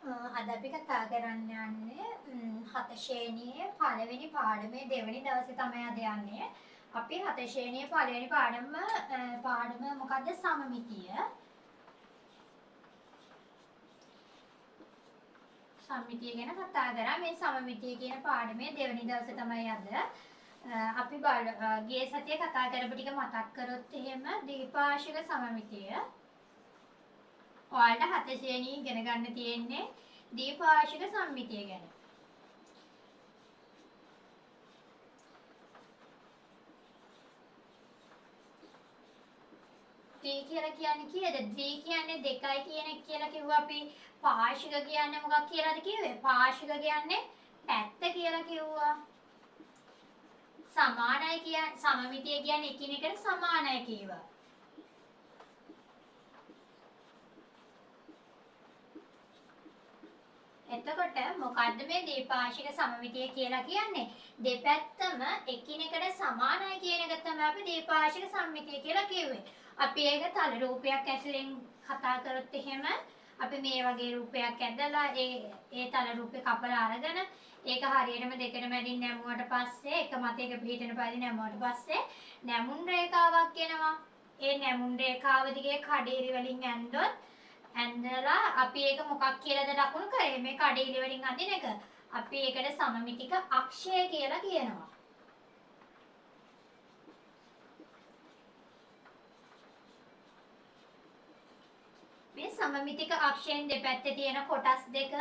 අද අපි කතා කරන්න යන්නේ හත ශ්‍රේණියේ පළවෙනි පාඩමේ දෙවෙනි දවසේ තමයි අද යන්නේ. අපි හත ශ්‍රේණියේ පළවෙනි පාඩම මොකද්ද? සමමිතිය. සමමිතිය ගැන කතා කරා. මේ සමමිතිය කියන පාඩමේ දෙවෙනි දවසේ තමයි අද. අපි ගිය සතියේ කතා කරපු ටික මතක් කරොත් එහෙම ද්විපාර්ශ්වික සමමිතිය. ඔයාලට හත ශ්‍රේණිය ඉගෙන ගන්න තියෙන්නේ ද්විපාර්ශ්වික සමමිතිය ගැන. ද්වි කියලා කියන්නේ කීයද? ද්වි කියන්නේ දෙකයි කියන එක කියලා කිව්වා අපි. පාර්ශ්වික කියන්නේ මොකක් කියලාද කිව්වේ? පාර්ශ්වික කියන්නේ පැත්ත කියලා කිව්වා. සමානයි කියන්නේ සමමිතිය කියන්නේ එකිනෙකට සමානයි කියවා. එතකොට මොකද්ද මේ ද්විපාර්ශ්වික සමමිතිය කියලා කියන්නේ? දෙපැත්තම එකිනෙකට සමානයි කියන එක තමයි අපි ද්විපාර්ශ්වික සමමිතිය කියලා කිව්වේ. අපි ඒක තල රූපයක් ඇසුරෙන් කතා කරොත් එහෙම අපි මේ වගේ රූපයක් ඇදලා ඒ තල රූපේ කපලා අරගෙන ඒක හරියටම දෙකට මැදින් නැමුවට පස්සේ එක මතයක පිහිටන පරිදි නැමුවට පස්සේ නැමුන් රේඛාවක් එනවා. ඒ නැමුන් රේඛාව දිගේ කඩේරි වලින් ඇඳලා අපි ඒක මොකක් කියලාද ලකුණු කරේ? මේ කඩේරි වලින් අඳින එක. අපි ඒකට සමමිතික අක්ෂය කියලා කියනවා. මේ සමමිතික අක්ෂයෙන් දෙපැත්තේ තියෙන කොටස් දෙක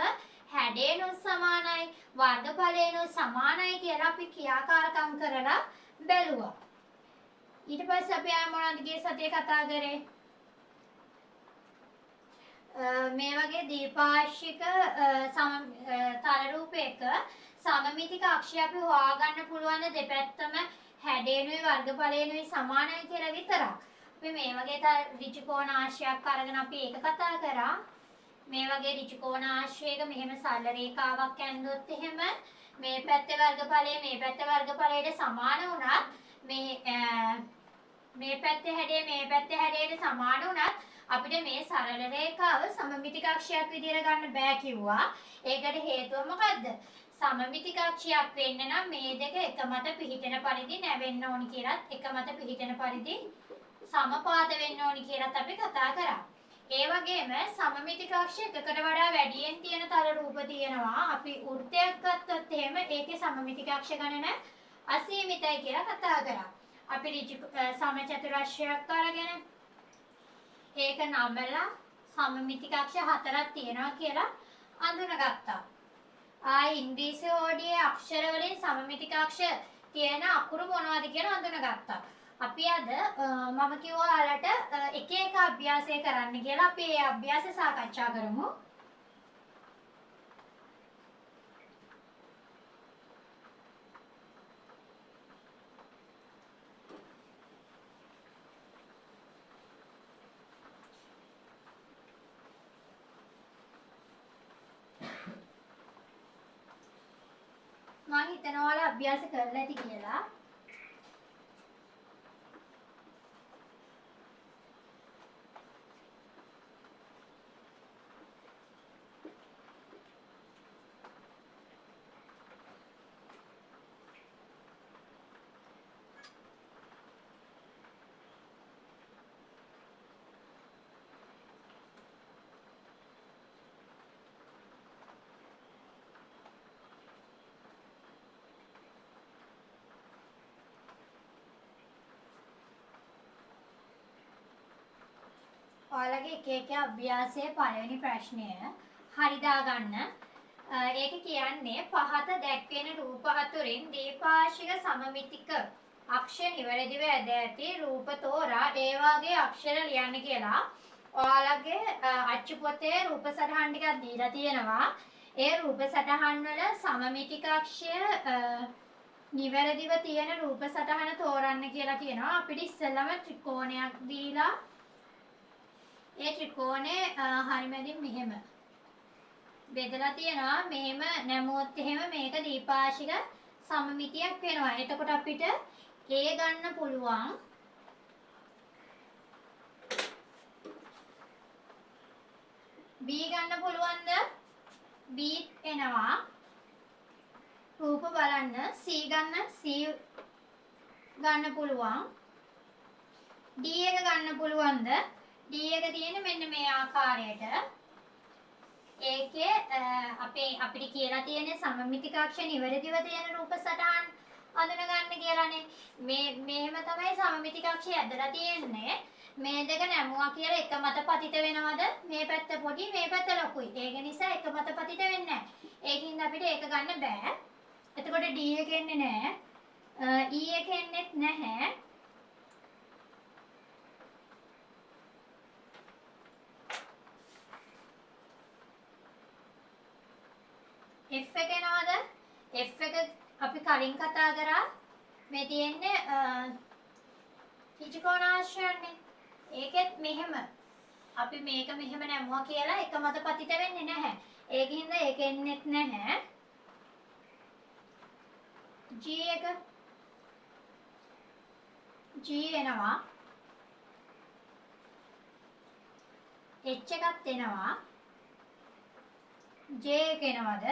හැඩේනොත් සමානයි වර්ගඵලේනොත් සමානයි කියලා අපි ක්‍රියාකාරකම් කරලා බැලුවා. ඊට පස්සේ අපි ආය මොනවද ගිය සතියේ කතා කරේ? මේ වගේ දීපාර්ශ්වික තල රූපයක සමමිතික අක්ෂය අපි හොයාගන්න පුළුවන් දෙපැත්තම හැඩේනුයි වර්ගඵලේනුයි සමානයි කියලා විතරක්. අපි මේ වගේ ඍජු කෝණ ආශ්‍රයක් අරගෙන අපි ඒක කතා කරා. මේ වගේ ඍජු කෝණ ආශ්‍රයක මෙහෙම සරල රේඛාවක් ඇඳුවොත් එහෙම මේ පැත්තේ වර්ගඵලය මේ පැත්තේ වර්ගඵලයට සමාන වුණත් මේ පැත්තේ හැඩය මේ පැත්තේ හැඩයට සමාන වුණත් අපිට මේ සරල රේඛාව සමමිතික අක්ෂයක් විදිහට ගන්න බෑ කිව්වා. ඒකට හේතුව මොකද්ද? සමමිතික අක්ෂයක් වෙන්න නම් මේ දෙක එක මත පිහිටන පරිදි නැවෙන්න ඕනි කියලාත් එක මත පිහිටන පරිදි සමපාත වෙන්න ඕනි කියලාත් අපි කතා කරා. ඒ වගේම සමමිතික අක්ෂ එකකට වඩා වැඩියෙන් තියෙන තල රූප තියෙනවා. අපි වෘත්තයක් ගත්තොත් එහෙම ඒකේ සමමිතික අක්ෂ ගණන අසීමිතයි කියලා කතා කරා. අපි සමචතුරස්‍රයක් අරගෙන ඒක නමලා සමමිතික අක්ෂ හතරක් තියෙනවා කියලා අඳුනගත්තා. ඉංග්‍රීසි හෝඩියේ අක්ෂර වලින් සමමිතික අක්ෂ තියෙන අකුරු මොනවද කියලා අඳුනගත්තා. අපි අද මම කිව්වා ඔයාලට එක එක අභ්‍යාසය කරන්න කියලා. අපි ඒ අභ්‍යාසය සාකච්ඡා කරමු. මම හිතනවා ඔයාලා අභ්‍යාස කරලා ඇති කියලා. ඔයාලගේ එක එක අභ්‍යාසයේ පළවෙනි ප්‍රශ්නය හරි දාගන්න. ඒක කියන්නේ පහත දැක්වෙන රූප අතුරින් දීපාර්ශ්වික සමමිතික අක්ෂ නිවැරදිව ඇද ඇති රූප තෝරා ඒ වාගේ අක්ෂර ලියන්න කියලා. ඔයාලගේ අච්චු පොතේ රූප සටහන් ටිකක් දීලා තියෙනවා. ඒ රූප සටහන් වල සමමිතික අක්ෂය නිවැරදිව තියෙන රූප සටහන තෝරන්න කියලා කියනවා. අපිට ඉස්සෙල්ලම ත්‍රිකෝණයක් දීලා ඒ ත්‍රිකෝණේ හරිමැදින් මෙහෙම බෙදලා තියෙනවා. මෙහෙම නැමුවොත් එහෙම මේක දීපාර්ශ්වික සමමිතියක් වෙනවා. එතකොට අපිට A ගන්න පුළුවන්. B ගන්න පුළුවන්ද? එනවා. රූප බලන්න C ගන්න පුළුවන්. D එක ගන්න පුළුවන්ද? D එක තියෙන්නේ මෙන්න මේ ආකාරයට. ඒකේ අපිට කියලා තියෙන්නේ සමමිතික අක්ෂ නිවැරදිව තියෙන රූප සටහන් අඳුන ගන්න කියලානේ. මෙහෙම තමයි සමමිතික අක්ෂය ඇදලා තියෙන්නේ. මේ දෙක නැමුවා කියලා එක මත පතිත වෙනවද? මේ පැත්ත පොඩි මේ පැත්ත ලොකුයි. ඒක නිසා එක මත පතිත වෙන්නේ නැහැ. ඒකින්ද අපිට ඒක ගන්න බෑ. එතකොට D එක එන්නේ නැහැ. E එක එන්නේත් නැහැ. F එක එනවද? F එක අපි කලින් කතා කරා. මේ තියෙන්නේ ත්‍රිකෝණාශ්‍රයනේ. ඒකෙත් මෙහෙම අපි මේක මෙහෙම නැමුවා කියලා එක මත පතිත වෙන්නේ නැහැ. ඒකින්ද ඒක එන්නේත් නැහැ. G එනවා. H එකත් එනවා. J එක එනවද?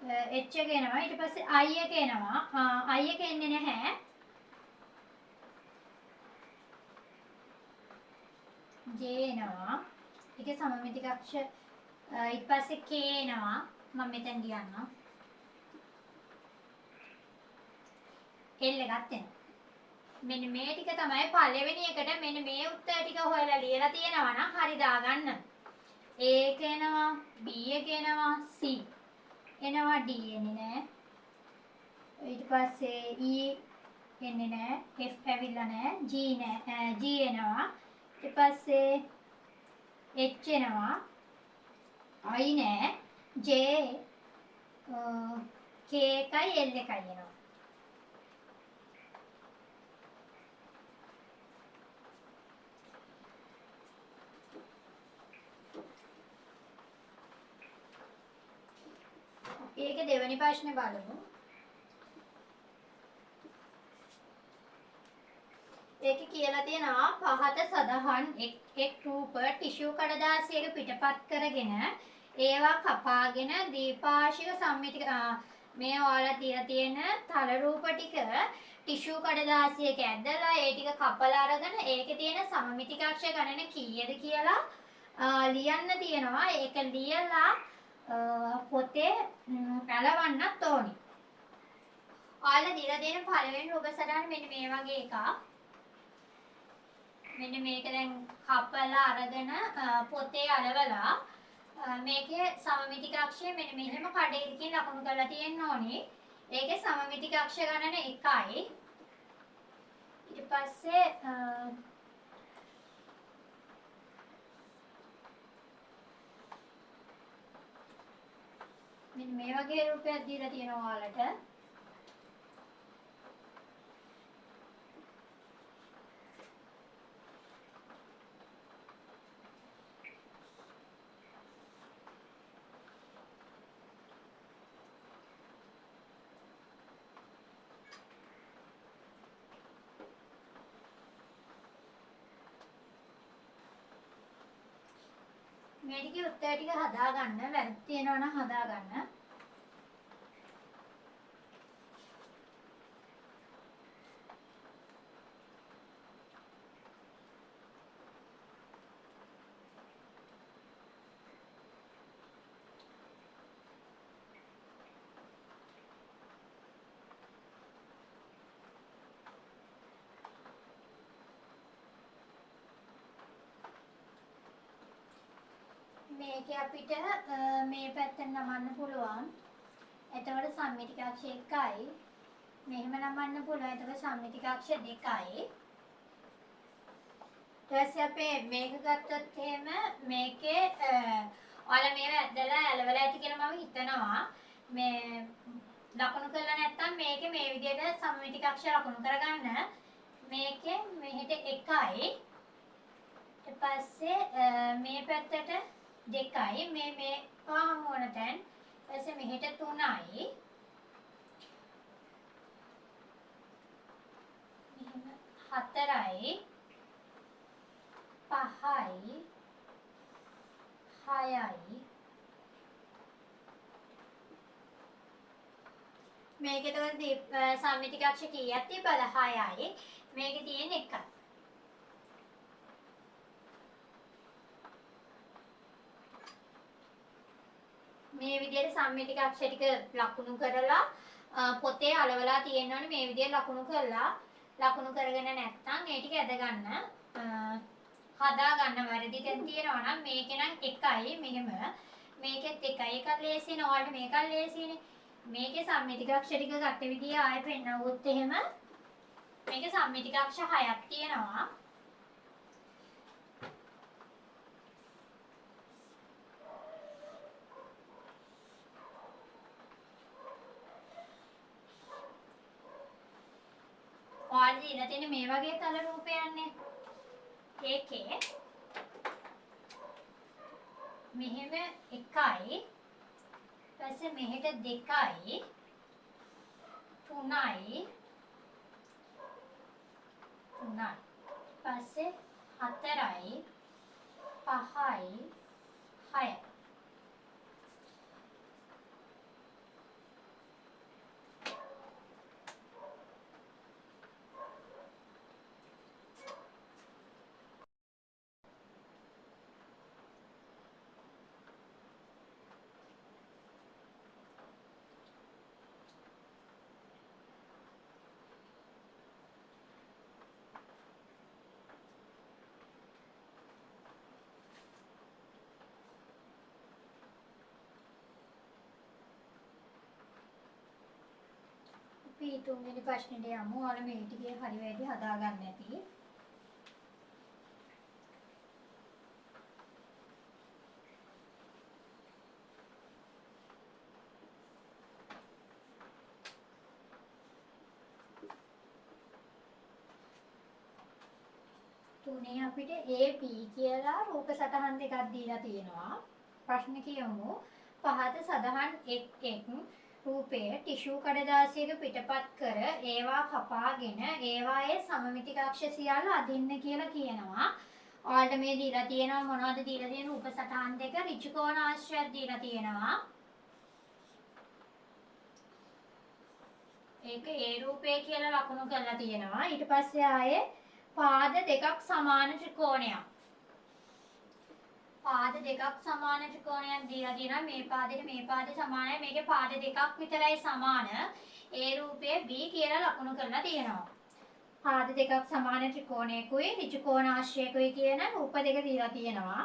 H එක එනවා. ඊට පස්සේ I එක එනවා. I එක එන්නේ නැහැ. J එනවා. ඒකේ සමමිතික අක්ෂ ඊට පස්සේ K එනවා. මම මෙතෙන් කියන්නම්. L එකත් එනවා. මෙන්න මේ ටික තමයි පළවෙනි එකට මෙන්න මේ උත්තර ටික හොයලා ලියලා තියෙනවා නම් හරි දාගන්න. A එක එනවා, B එක එනවා, C එනවා, D එන්නේ නැහැ. ඊට පස්සේ E එන්නේ නැහැ, F ඇවිල්ලා නැහැ, G එනවා. ඊට පස්සේ H එනවා, I නැහැ, J K එකයි L එකයි එනවා. ඒකේ දෙවෙනි ප්‍රශ්නේ බලමු. ඒකේ කියලා තියෙනවා පහත සදහන් එක් රූප ටිෂු කඩදාසියක පිටපත් කරගෙන ඒවා කපාගෙන දීපාශික සම්මිතික මේ ඔයාලා තියලා තියෙන තල රූප ටික ටිෂු කඩදාසියක ඇදලා ඒ ටික කපලා අරගෙන ඒකේ තියෙන සමමිතික අක්ෂර ගණන කීයද කියලා ලියන්න තියෙනවා. ඒක ලියලා පොතේ ඇලවන්නත් ඕනි. ඔයාලා දීලා දෙන පළවෙනි රූප සටහන මෙන්න මේ වගේ එකක්. මෙන්න මේක දැන් කපලා අරගෙන පොතේ අලවලා මේකේ සමමිතික අක්ෂය මෙන්න මෙහෙම කඩේකින් ලකුණු කරලා තියෙන්න ඕනි. ඒකේ සමමිතික අක්ෂ ගණන 1යි. ඊට පස්සේ මෙන්න මේ වගේ රූපයක් දීලා තියෙනවා ඔයාලට. මේ ටිකේ උත්තර ටික හදාගන්න. වැරදි තියෙනවා නම් හදාගන්න. මේකේ අපිට මේ පැත්තෙන් නමන්න පුළුවන්. එතකොට සම්මිතික අක්ෂ 1යි. මෙහෙම නමන්න පුළුවන්. එතකොට සම්මිතික අක්ෂ 2යි. ඊට පස්සේ අපි මේක ගත්තොත් එහෙම මේකේ ඔයාලා මේව ඇදලා ඇලවලා ඇති කියලා මම හිතනවා. මේ ලකුණු කරලා නැත්තම් මේකේ මේ විදිහට සම්මිතික අක්ෂ ලකුණු කරගන්න. මේකේ මෙහෙට 1යි. ඊට පස්සේ මේ පැත්තට 2යි මේ හමු වන තැන් ඊපස්සේ මෙහෙට 3යි මෙහෙම 4යි 5යි 6යි මේක එතකොට සම්මිතික අක්ෂ කීයක් තිබ්බද? 6යි. මේකේ තියෙන 1යි. මේ විදිහට සම්මිතික අක්ෂ ටික ලකුණු කරලා පොතේ අලවලා තියෙනවනේ මේ විදිහට ලකුණු කරලා ලකුණු කරගෙන නැත්නම් ඒ ටික ඇද ගන්න හදා ගන්න වැරදි දැන් තියෙනවා නම් මේකේ නම් 1යි මෙහෙම මේකෙත් 1යි එකක් ලේසියිනේ ඔයාලට මේකක් ලේසියිනේ මේකේ සම්මිතික අක්ෂ ටික ගත්ත විදිය ආයෙ පෙන්නවුවොත් එහෙම මේකේ සම්මිතික අක්ෂ 6ක් තියෙනවා ඔයාලට දීලා තියෙන මේ වගේ තල රූපයන්නේ ඒකේ මෙහෙම 1යි ඊපස්සේ මෙහෙට 2යි 3යි ඊපස්සේ 4යි 5යි 6යි අපි තුන්වෙනි ප්‍රශ්නෙට යමු. ඔයාලා මේ ටිකේ හරි වැඩි හදා ගන්න ඇති. තුනේ අපිට AB කියලා රූප සටහන් දෙකක් දීලා තියෙනවා. ප්‍රශ්න කියමු. පහත සඳහන් එක් රූපයේ ටිෂු කඩදාසියක පිටපත් කර ඒවා කපාගෙන ඒවායේ සමමිතික අක්ෂ සියල්ල අදින්න කියලා කියනවා. ඔයාලට මේ දීලා තියෙනවා මොනවද දීලා තියෙන රූප සටහන් දෙක ඍජු කෝණාශ්‍රයක් දීලා තියෙනවා. ඒක ඒ රූපය කියලා ලකුණු කරලා තියෙනවා. ඊට පස්සේ ආයේ පාද දෙකක් සමාන ත්‍රිකෝණයක්. පාද දෙකක් සමාන ත්‍රිකෝණයක් දීලා තියෙනවා. මේ පාදෙට මේ පාදේ සමානයි. මේකේ පාද දෙකක් විතරයි සමාන. ඒ රූපය B කියලා ලකුණු කරලා තියෙනවා. පාද දෙකක් සමාන ත්‍රිකෝණයකුයි ඍජු කෝණාශ්‍රයකුයි කියන රූප දෙක දීලා තියෙනවා.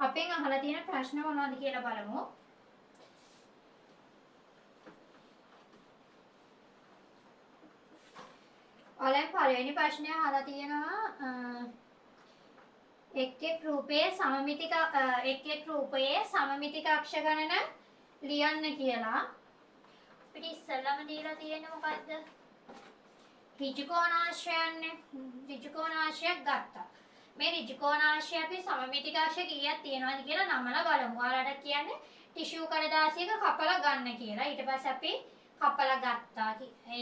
අපෙන් අහලා තියෙන ප්‍රශ්න මොනවද කියලා බලමු. ඔයාලෙන් පළවෙනි ප්‍රශ්නය අහලා තියෙනවා එක් රූපයේ සමමිතික අක්ෂ ගණන ලියන්න කියලා. අපිට ඉස්සෙල්ලාම දීලා තියෙන්නේ මොකද්ද? ඍජු කෝණාශ්‍රයන්නේ. ඍජු කෝණාශ්‍රයක් ගත්තා. මේ ඍජු කෝණාශ්‍රය අපි සමමිතික අක්ෂ කීයක් තියෙනවද කියලා නමලා බලමු. ඔයාලට කියන්නේ ටිෂු කඩදාසියක කපලා ගන්න කියලා. ඊට පස්සේ අපි කපලා ගත්තා.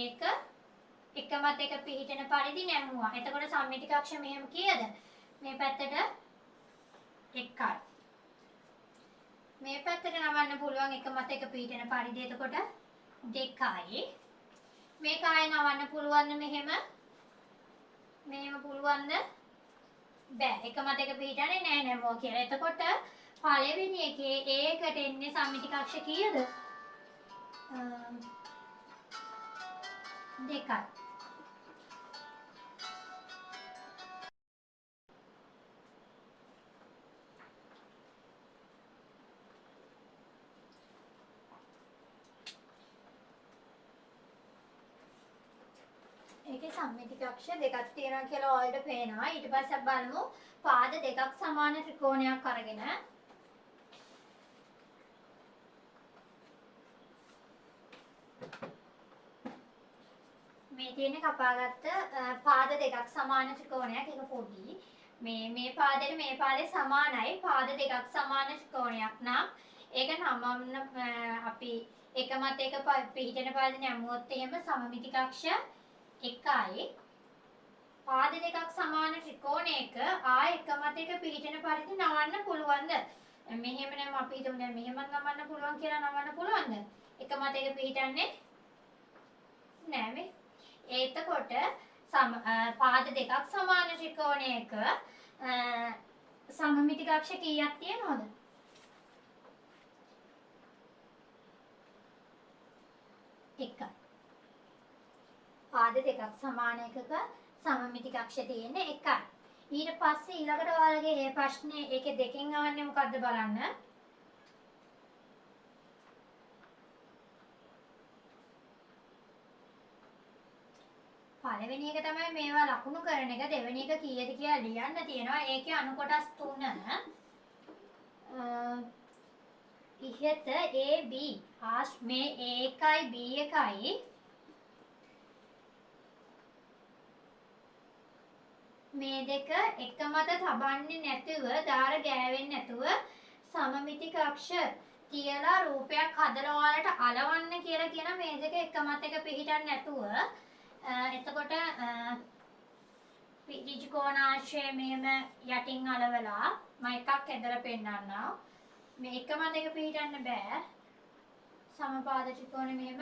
ඒක එකමත් එක පිහිටන පරිදි නැමුවා. එතකොට සම්මිතික අක්ෂ මෙහෙම කීයද? මේ පැත්තට 1යි. මේ පැත්තට නමන්න පුළුවන් එකමත් එක පිහිටන පරිදි එතකොට 2යි. මේක ආයෙ නමන්න පුළුවන් මෙහෙම. මෙහෙම පුළුවන්ද? බෑ. එකමත් එක පිහිටන්නේ නෑ නැමුවා කියලා. එතකොට පළවෙනි එකේ ඒකට එන්නේ සම්මිතික අක්ෂ කීයද? 2යි. ඒකේ සම්මිතික අක්ෂ දෙකක් තියෙනවා කියලා ඔයාලට පේනවා. ඊට පස්සේ අපි බලමු පාද දෙකක් සමාන ත්‍රිකෝණයක් අරගෙන මේ තියෙන කපාගත්ත පාද දෙකක් සමාන ත්‍රිකෝණයක් එක පොඩි. මේ පාදෙට මේ පාදේ සමානයි. පාද දෙකක් සමාන ත්‍රිකෝණයක් නම් ඒක නමන්න අපි එකමත් එක පිහිටන පාද නැමුවොත් එහෙම සමමිතික අක්ෂ 1යි. පාද දෙකක් සමාන ත්‍රිකෝණයක එකමත් එක පිහිටන පරිදි නවන්න පුළුවන්ද? මෙහෙම නම් අපි හිතමු දැන් මෙහෙම නවන්න පුළුවන් කියලා නවන්න පුළුවන්ද? එකමත් එක පිහිටන්නේ නෑ මේ. එතකොට පාද දෙකක් සමාන ත්‍රිකෝණයක සමමිතික අක්ෂ කීයක් තියෙනවද? එකයි. පාද දෙකක් සමාන එකක සමමිතික අක්ෂ තියෙන්නේ එකයි. ඊට පස්සේ ඊළඟට ඔයාලගේ මේ ප්‍රශ්නේ ඒකේ දෙකෙන් අහන්නේ මොකද්ද බලන්න. පළවෙනි එක තමයි මේවා ලකුණු කරන එක. දෙවෙනි එක කීයද කියලා ලියන්න තියෙනවා. ඒකේ අණු කොටස් 3 ඉහත A B මේ A එකයි B එකයි මේ දෙක එක මත තබන්නේ නැතුව දාර ගෑවෙන්නේ නැතුව සමමිතික අක්ෂ තියලා රූපයක් හදලා ඔයාලට අලවන්න කියලා කියන මේ දෙක එක මතක පිහිටන්නේ නැතුව එතකොට ත්‍රිකෝණාශ්‍රය මෙහෙම යටින් අලවලා මම එකක් ඇදලා පෙන්නන්නම්. මේ එක මතක පිහිටන්න බෑ. සමපාද ත්‍රිකෝණෙ මෙහෙම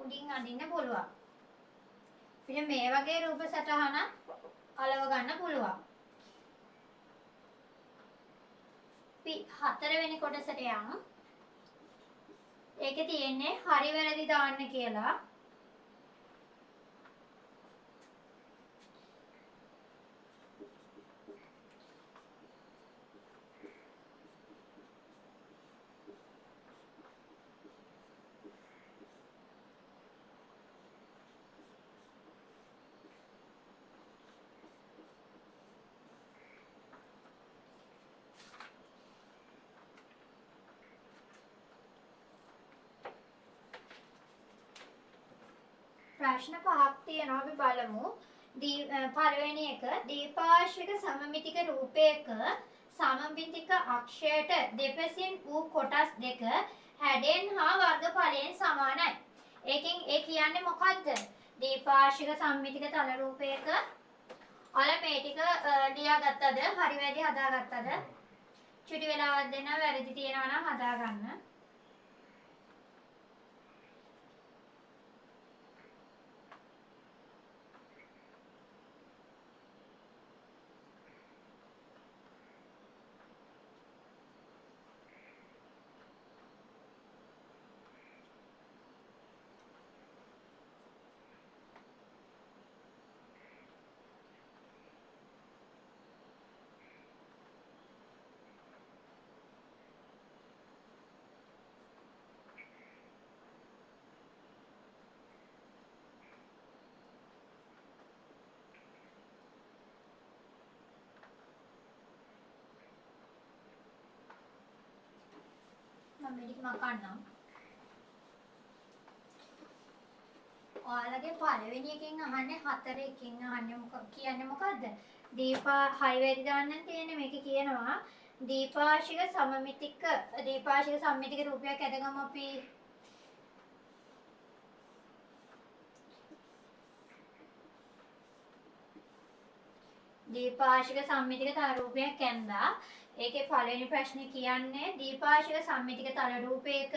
උඩින් අදින්න පුළුවන්. ඉතින් මේ වගේ රූප සටහනක් අලව ගන්න පුළුවන්. හතරවෙනි කොටසට යමු. ඒකේ තියෙන්නේ හරි වැරදි දාන්න කියලා. ප්‍රශ්න පහක් තියෙනවා අපි බලමු. පළවෙනි එක දීපාශ්වික සමමිතික රූපයක සමමිතික අක්ෂයට දෙපසින් වූ කොටස් දෙක හැඩෙන් හා වර්ගඵලයෙන් සමානයි. ඒකෙන් ඒ කියන්නේ මොකද්ද? දීපාශ්වික සමමිතික තල රූපයක අල මේ ටික ලියාගත්තද? හරි වැරදි හදාගත්තද? චුටි වෙලාවක් දෙන්න වැරදි තියෙනවා නම් හදාගන්න. මේක මකන්නම්. ඔයාලගේ පළවෙනි එකෙන් අහන්නේ 4 එකෙන් අහන්නේ කියන්නේ මොකද්ද? දීපා හයි වැරදි දාන්න තියෙන්නේ මේක කියනවා දීපාශික සම්මිතික රූපයක් ඇදගමු අපි. දීපාශික සම්මිතික තල රූපයක් ඇඳලා ඒකේ පළවෙනි ප්‍රශ්නේ කියන්නේ දීපාශික සම්මිතික තල රූපයක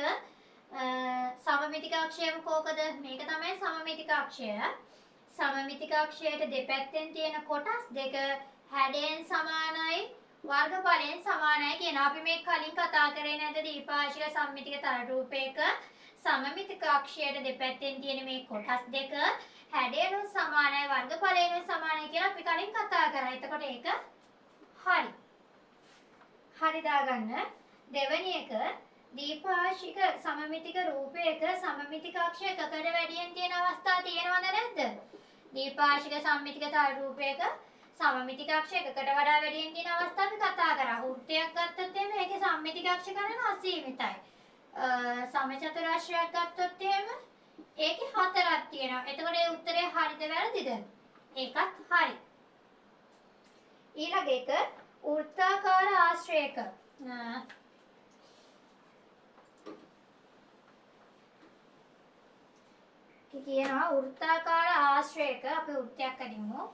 සමමිතික අක්ෂය මොකද? මේක තමයි සමමිතික අක්ෂය. සමමිතික අක්ෂයට දෙපැත්තෙන් තියෙන කොටස් දෙක හැඩයෙන් සමානයි වර්ගඵලයෙන් සමානයි කියන අපි මේ කලින් කතා කරේ නැද්ද? දීපාශික සම්මිතික තල රූපයක සමමිතික අක්ෂයට දෙපැත්තෙන් තියෙන මේ කොටස් දෙක හැඩයෙන් සමානයි වර්ගඵලයෙන් සමානයි කියලා අපි කලින් කතා කරා. එතකොට ඒක හරි. හරි දාගන්න. දෙවෙනි එක දීපාශික සමමිතික රූපයක සමමිතික අක්ෂ එකකට වැඩියෙන් තියෙන අවස්ථා තියෙනවද නැද්ද? දීපාශික සම්මිතික තල රූපයක සමමිතික අක්ෂ එකකට වඩා වැඩියෙන් තියෙන අවස්ථා අපි කතා කරා. වෘත්තයක් ගත්තොත් එහෙම ඒකේ සම්මිතික අක්ෂ ගණන අසීමිතයි. සමචතුරාශ්‍රයක් ගත්තොත් එහෙම ඒකේ 4ක් තියෙනවා. එතකොට ඒ උත්තරේ හරිද වැරදිද? ඒකත් හරි. ඊළඟ එක වෘත්තාකාර ආශ්‍රයක කියනවා වෘත්තාකාර ආශ්‍රයක අපි වෘත්තයක් අදිමු.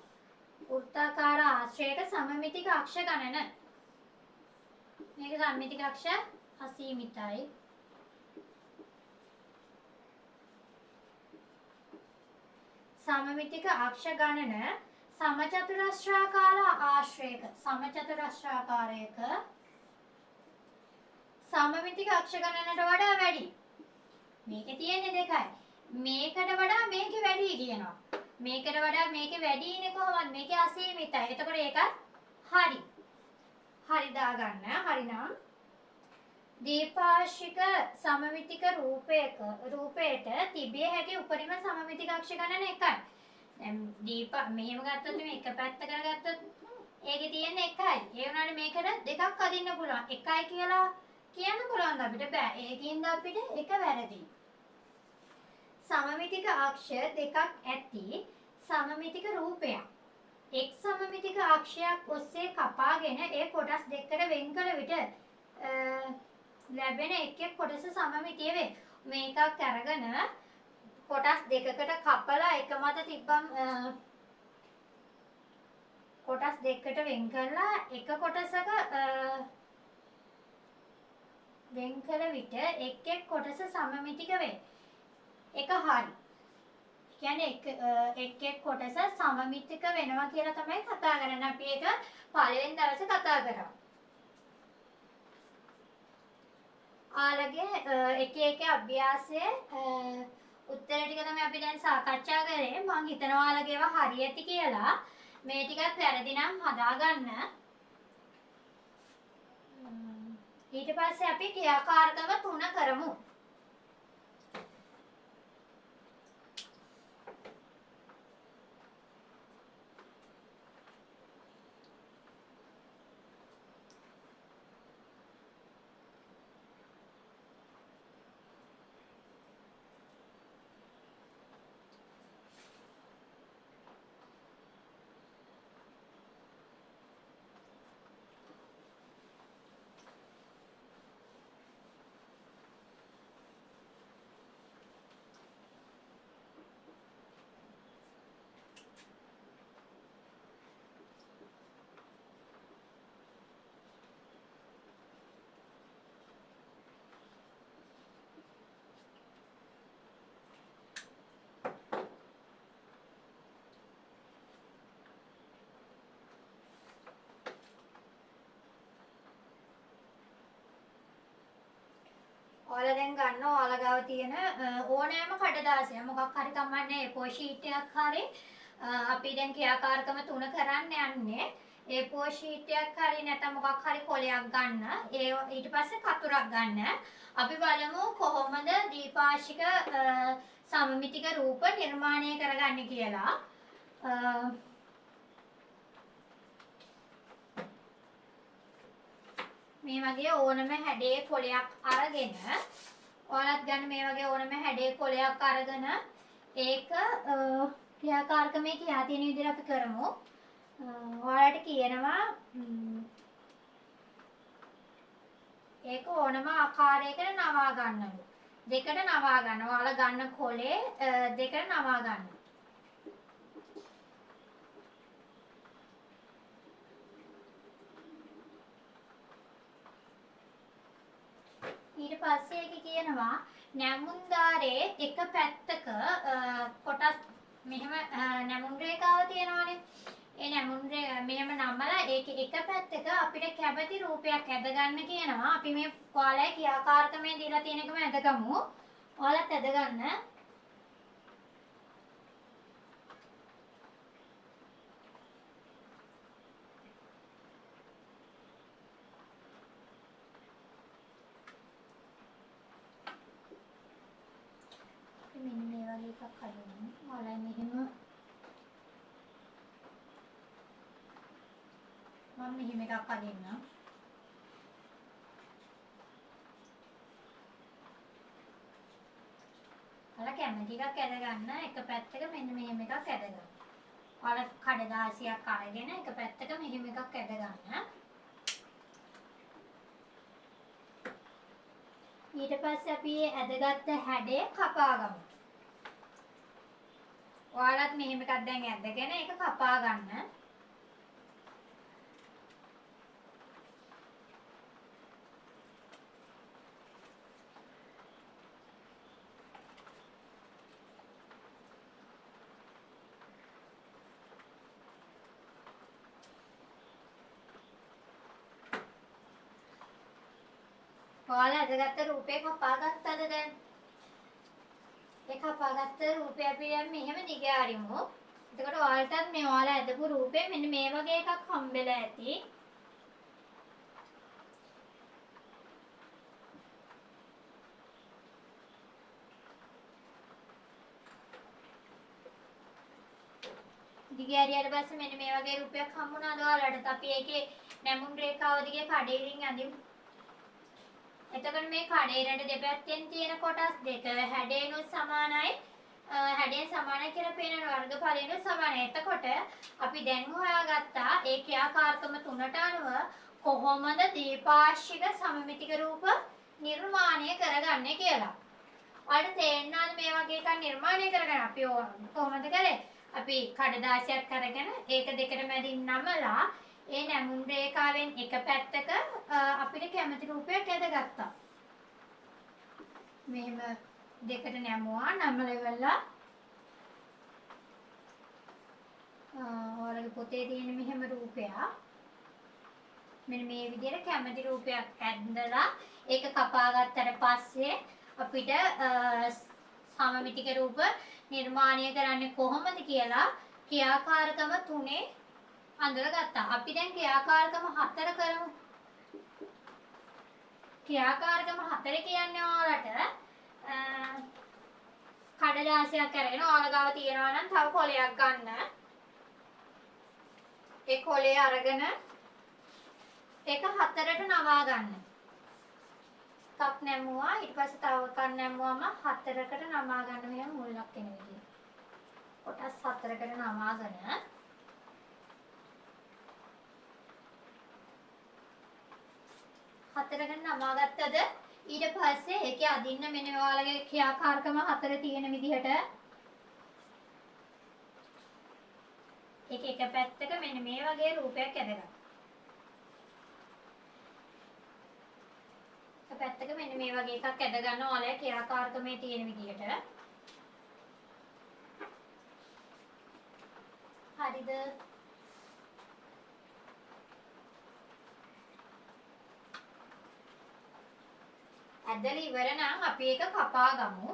වෘත්තාකාර ආශ්‍රයක සමමිතික අක්ෂ ගණන. මේක සමමිතික අක්ෂ අසීමිතයි. සමමිතික අක්ෂ ගණන සමචතුරස්‍රාකාර ආශ්‍රයක සමචතුරස්‍රාකාරයක සමමිතික අක්ෂ ගණනට වඩා වැඩි. මේකේ තියෙන්නේ දෙකයි. මේකට වඩා මේකේ වැඩි කියනවා. මේකට වඩා මේකේ වැඩි ඉන්නේ කොහොමද? මේකේ අසීමිතයි. එතකොට ඒකත් හරි. හරි දාගන්න. හරිනම් දීපාශික සමමිතික රූපයට තිබිය හැකි උපරිම සමමිතික අක්ෂ ගණන එකයි. දැන් මෙහෙම ගත්තොත් මේ එක පැත්තකට ගත්තොත් ඒකේ තියෙන එකයි. ඒ වුණාට මේකට දෙකක් අදින්න පුළුවන්. එකයි කියලා කියන්න පුළුවන් අපිට බෑ. ඒකින්ද අපිට එක වැරදි. සමමිතික අක්ෂ දෙකක් ඇති සමමිතික රූපයක්. එක් සමමිතික අක්ෂයක් ඔස්සේ කපාගෙන ඒ කොටස් දෙකකට වෙන් කළ විට ලැබෙන එක් කොටස සමමිතිය වේ. මේකක් අරගෙන කොටස් දෙකකට කපලා එක මත තිබ්බම් කොටස් දෙකකට වෙන් කරලා එක කොටසක වෙන් කළ විට එක් කොටස සමමිතික වේ. ඒක හරි. කියන්නේ එක් කොටස සමමිතික වෙනවා කියලා තමයි කතා කරන්නේ. අපි ඒක පළවෙනි දවසේ කතා කරා. ආලගේ එක අභ්‍යාසයේ උත්තර ටික තමයි අපි දැන් සාකච්ඡා කරේ. මම හිතනවා ආලගේ ඒවා හරි ඇති කියලා. මේ ටිකත් වැරදි නම් හදාගන්න. ඊට පස්සේ අපි ක්‍රියාකාරකම 3 කරමු. ඔයාලා දැන් ගන්න ඔයාලා ගාව තියෙන ඕනෑම කඩදාසියක් මොකක් හරි කමන්නේ A4 sheet එකක් හරි අපි දැන් ක්‍රියාකාරකම 3 කරන්න යන්නේ A4 sheet එකක් හරි නැත්නම් මොකක් හරි කොලයක් ගන්න ඒ ඊට පස්සේ කතුරක් ගන්න අපි බලමු කොහොමද දීපාශික සමමිතික රූප නිර්මාණය කරගන්නේ කියලා මේ වගේ ඕනම හැඩේ කොලයක් අරගෙන ඔයාලත් ගන්න මේ වගේ ඕනම හැඩේ කොලයක් අරගෙන ඒක ක්‍රියාකාරකමේ කියා තියෙන විදිහට අපි කරමු. ඔයාලට කියනවා ඒක ඕනම ආකාරයකට නවා ගන්නලු. දෙකට නවා ගන්න. ඔයාලා ගන්න කොලේ දෙකට නවා ගන්න. ඊට පස්සේ ඒක කියනවා නැමුන්දාරේ එක පැත්තක කොටස් මෙහෙම නැමුන් රේඛාව තියෙනවානේ. ඒ නැමුන් මෙහෙම නම්මලා ඒක එක පැත්තක අපිට කැමති රූපයක් ඇදගන්න කියනවා. අපි මේ ඔයාලයි ක්‍රියාකාරකමේ දීලා තියෙන එකම ඇදගමු. ඔයාලත් ඇදගන්න. මෙන්න මේ වගේ එකක් හදන්න. ඔයාලා මෙහෙම මම මෙහෙම එකක් හදින්නම්. ඔයාලා කැමති එකක් ඇද ගන්න එක පැත්තක මෙන්න මෙහෙම එකක් ඇද ගන්න. ඔයාලා කඩදාසියක් අරගෙන එක පැත්තක මෙහෙම එකක් ඇද ගන්න. ඊට පස්සේ අපි ඇදගත්ත හැඩය කපා ගමු. ඔයාලත් මෙහෙම එකක් දැන් ඇදගෙන ඒක කපා ගන්න. ඔයාලා අදගත්ත රූපේ කපාගත්තද දැන්? ඒ කපාගත්ත රූපය අපි දැන් මෙහෙම දිගාරිමු. එතකොට ඔයාලටත් මේ ඔයාලා ඇදපු රූපේ මෙන්න මේ වගේ එකක් හම්බෙලා ඇති. දිගෑරියට පස්සේ මෙන්න මේ වගේ රූපයක් හම්බුණාද ඔයාලට? අපි ඒකේ නැමුම් රේඛාව දිගේ කඩේරින් අඳිමු. එතකොට මේ කඩේරට දෙපැත්තෙන් තියෙන කොටස් දෙක හැඩේනුත් සමානයි. හැඩයෙන් සමානයි කියලා පේන වර්ගඵලයෙන්ුත් සමානයි. එතකොට අපි දැන් හොයාගත්තා ඒ ක්‍රියාකාරකම තුනට අනුව කොහොමද දීපාර්ශ්වික සමමිතික රූප නිර්මාණය කරගන්නේ කියලා. ඔයාලට තේරෙනවද මේ වගේ එකක් නිර්මාණය කරගන්න අපි කොහොමද කරේ? අපි කඩදාසියක් අරගෙන ඒක දෙකට මැදින් නමලා ඒ නැමුම් රේඛාවෙන් එක පැත්තක අපිට කැමති රූපයක් ඇදගත්තා. මෙහෙම දෙකට නැමුවා නමල ඉවරලා ඔයාලගේ පොතේ තියෙන මෙහෙම රූපයක්. මෙන්න මේ විදිහට කැමති රූපයක් ඇඳලා ඒක කපා ගත්තට පස්සේ අපිට සමමිතික රූප නිර්මාණය කරන්නේ කොහොමද කියලා ක්‍රියාකාරකම තුනේ අඳුරගත්තා. අපි දැන් ක්‍රියාකාරකම 4 කරමු. ක්‍රියාකාරකම 4 කියන්නේ ඔයාලට කඩදාසියක් අරගෙන ඔයාලා ගාව තියනවා නම් තව කොලයක් ගන්න. ඒ කොලේ අරගෙන ඒක 4ට නවා ගන්න. එකක් නැමුවා ඊට පස්සේ තව එකක් නැමුවම 4කට නමා ගන්න මෙහෙම මුල්ලක් එන විදියට. කොටස් 4කට නමාගෙන 4කට නමාගත්තද ඊට පස්සේ ඒකේ අදින්න මෙන්න ඔයාලගේ ක්‍රියාකාරකම 4 තියෙන විදිහට ඒක එක පැත්තක මෙන්න මේ වගේ රූපයක් ඇදගන්න. පැත්තක මෙන්න මේ වගේ එකක් ඇද ගන්න ඔයාලගේ ක්‍රියාකාරකමේ තියෙන විදිහට. හරිද? ඇදලා ඉවර නම් අපි ඒක කපා ගමු.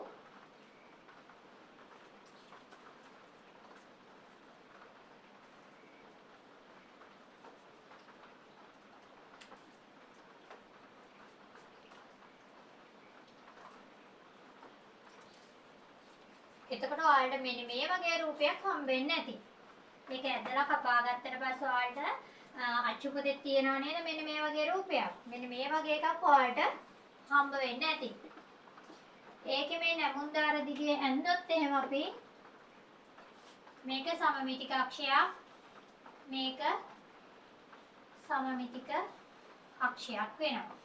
එතකොට ඔයාලට මෙන්න මේ වගේ රූපයක් හම්බෙන්නේ නැති. මේක ඇදලා කපා ගත්තට පස්සේ ඔයාලට අච්චුපතේ තියනවා නේද මෙන්න මේ වගේ රූපයක්. මෙන්න මේ වගේ එකක් ඔයාලට හම්බ වෙන්නේ නැති. ඒකේ මේ නැමුම් දාර දිගේ ඇඳොත් එහෙම අපි මේක සමමිතික අක්ෂයක් මේක සමමිතික අක්ෂයක් වෙනවා.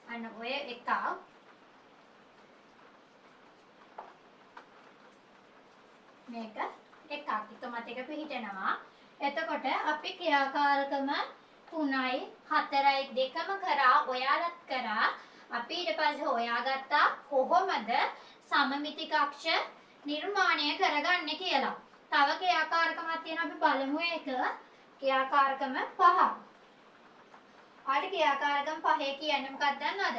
අන්න ඔය එකක් මේක එකක් හිතමත් එක පිළිහිටනවා. එතකොට අපි ක්‍රියාකාරකම 3යි 4යි දෙකම කරා ඔයාලත් කරා. අපි ඊට පස්සේ හොයාගත්තා කොහොමද සමමිතික අක්ෂ නිර්මාණය කරගන්නේ කියලා. තව ක්‍රියාකාරකමක් තියෙනවා අපි බලමු ඒක. ක්‍රියාකාරකම 5. ආට ක්‍රියාකාරකම් 5 කියන්නේ මොකක්ද දන්නවද?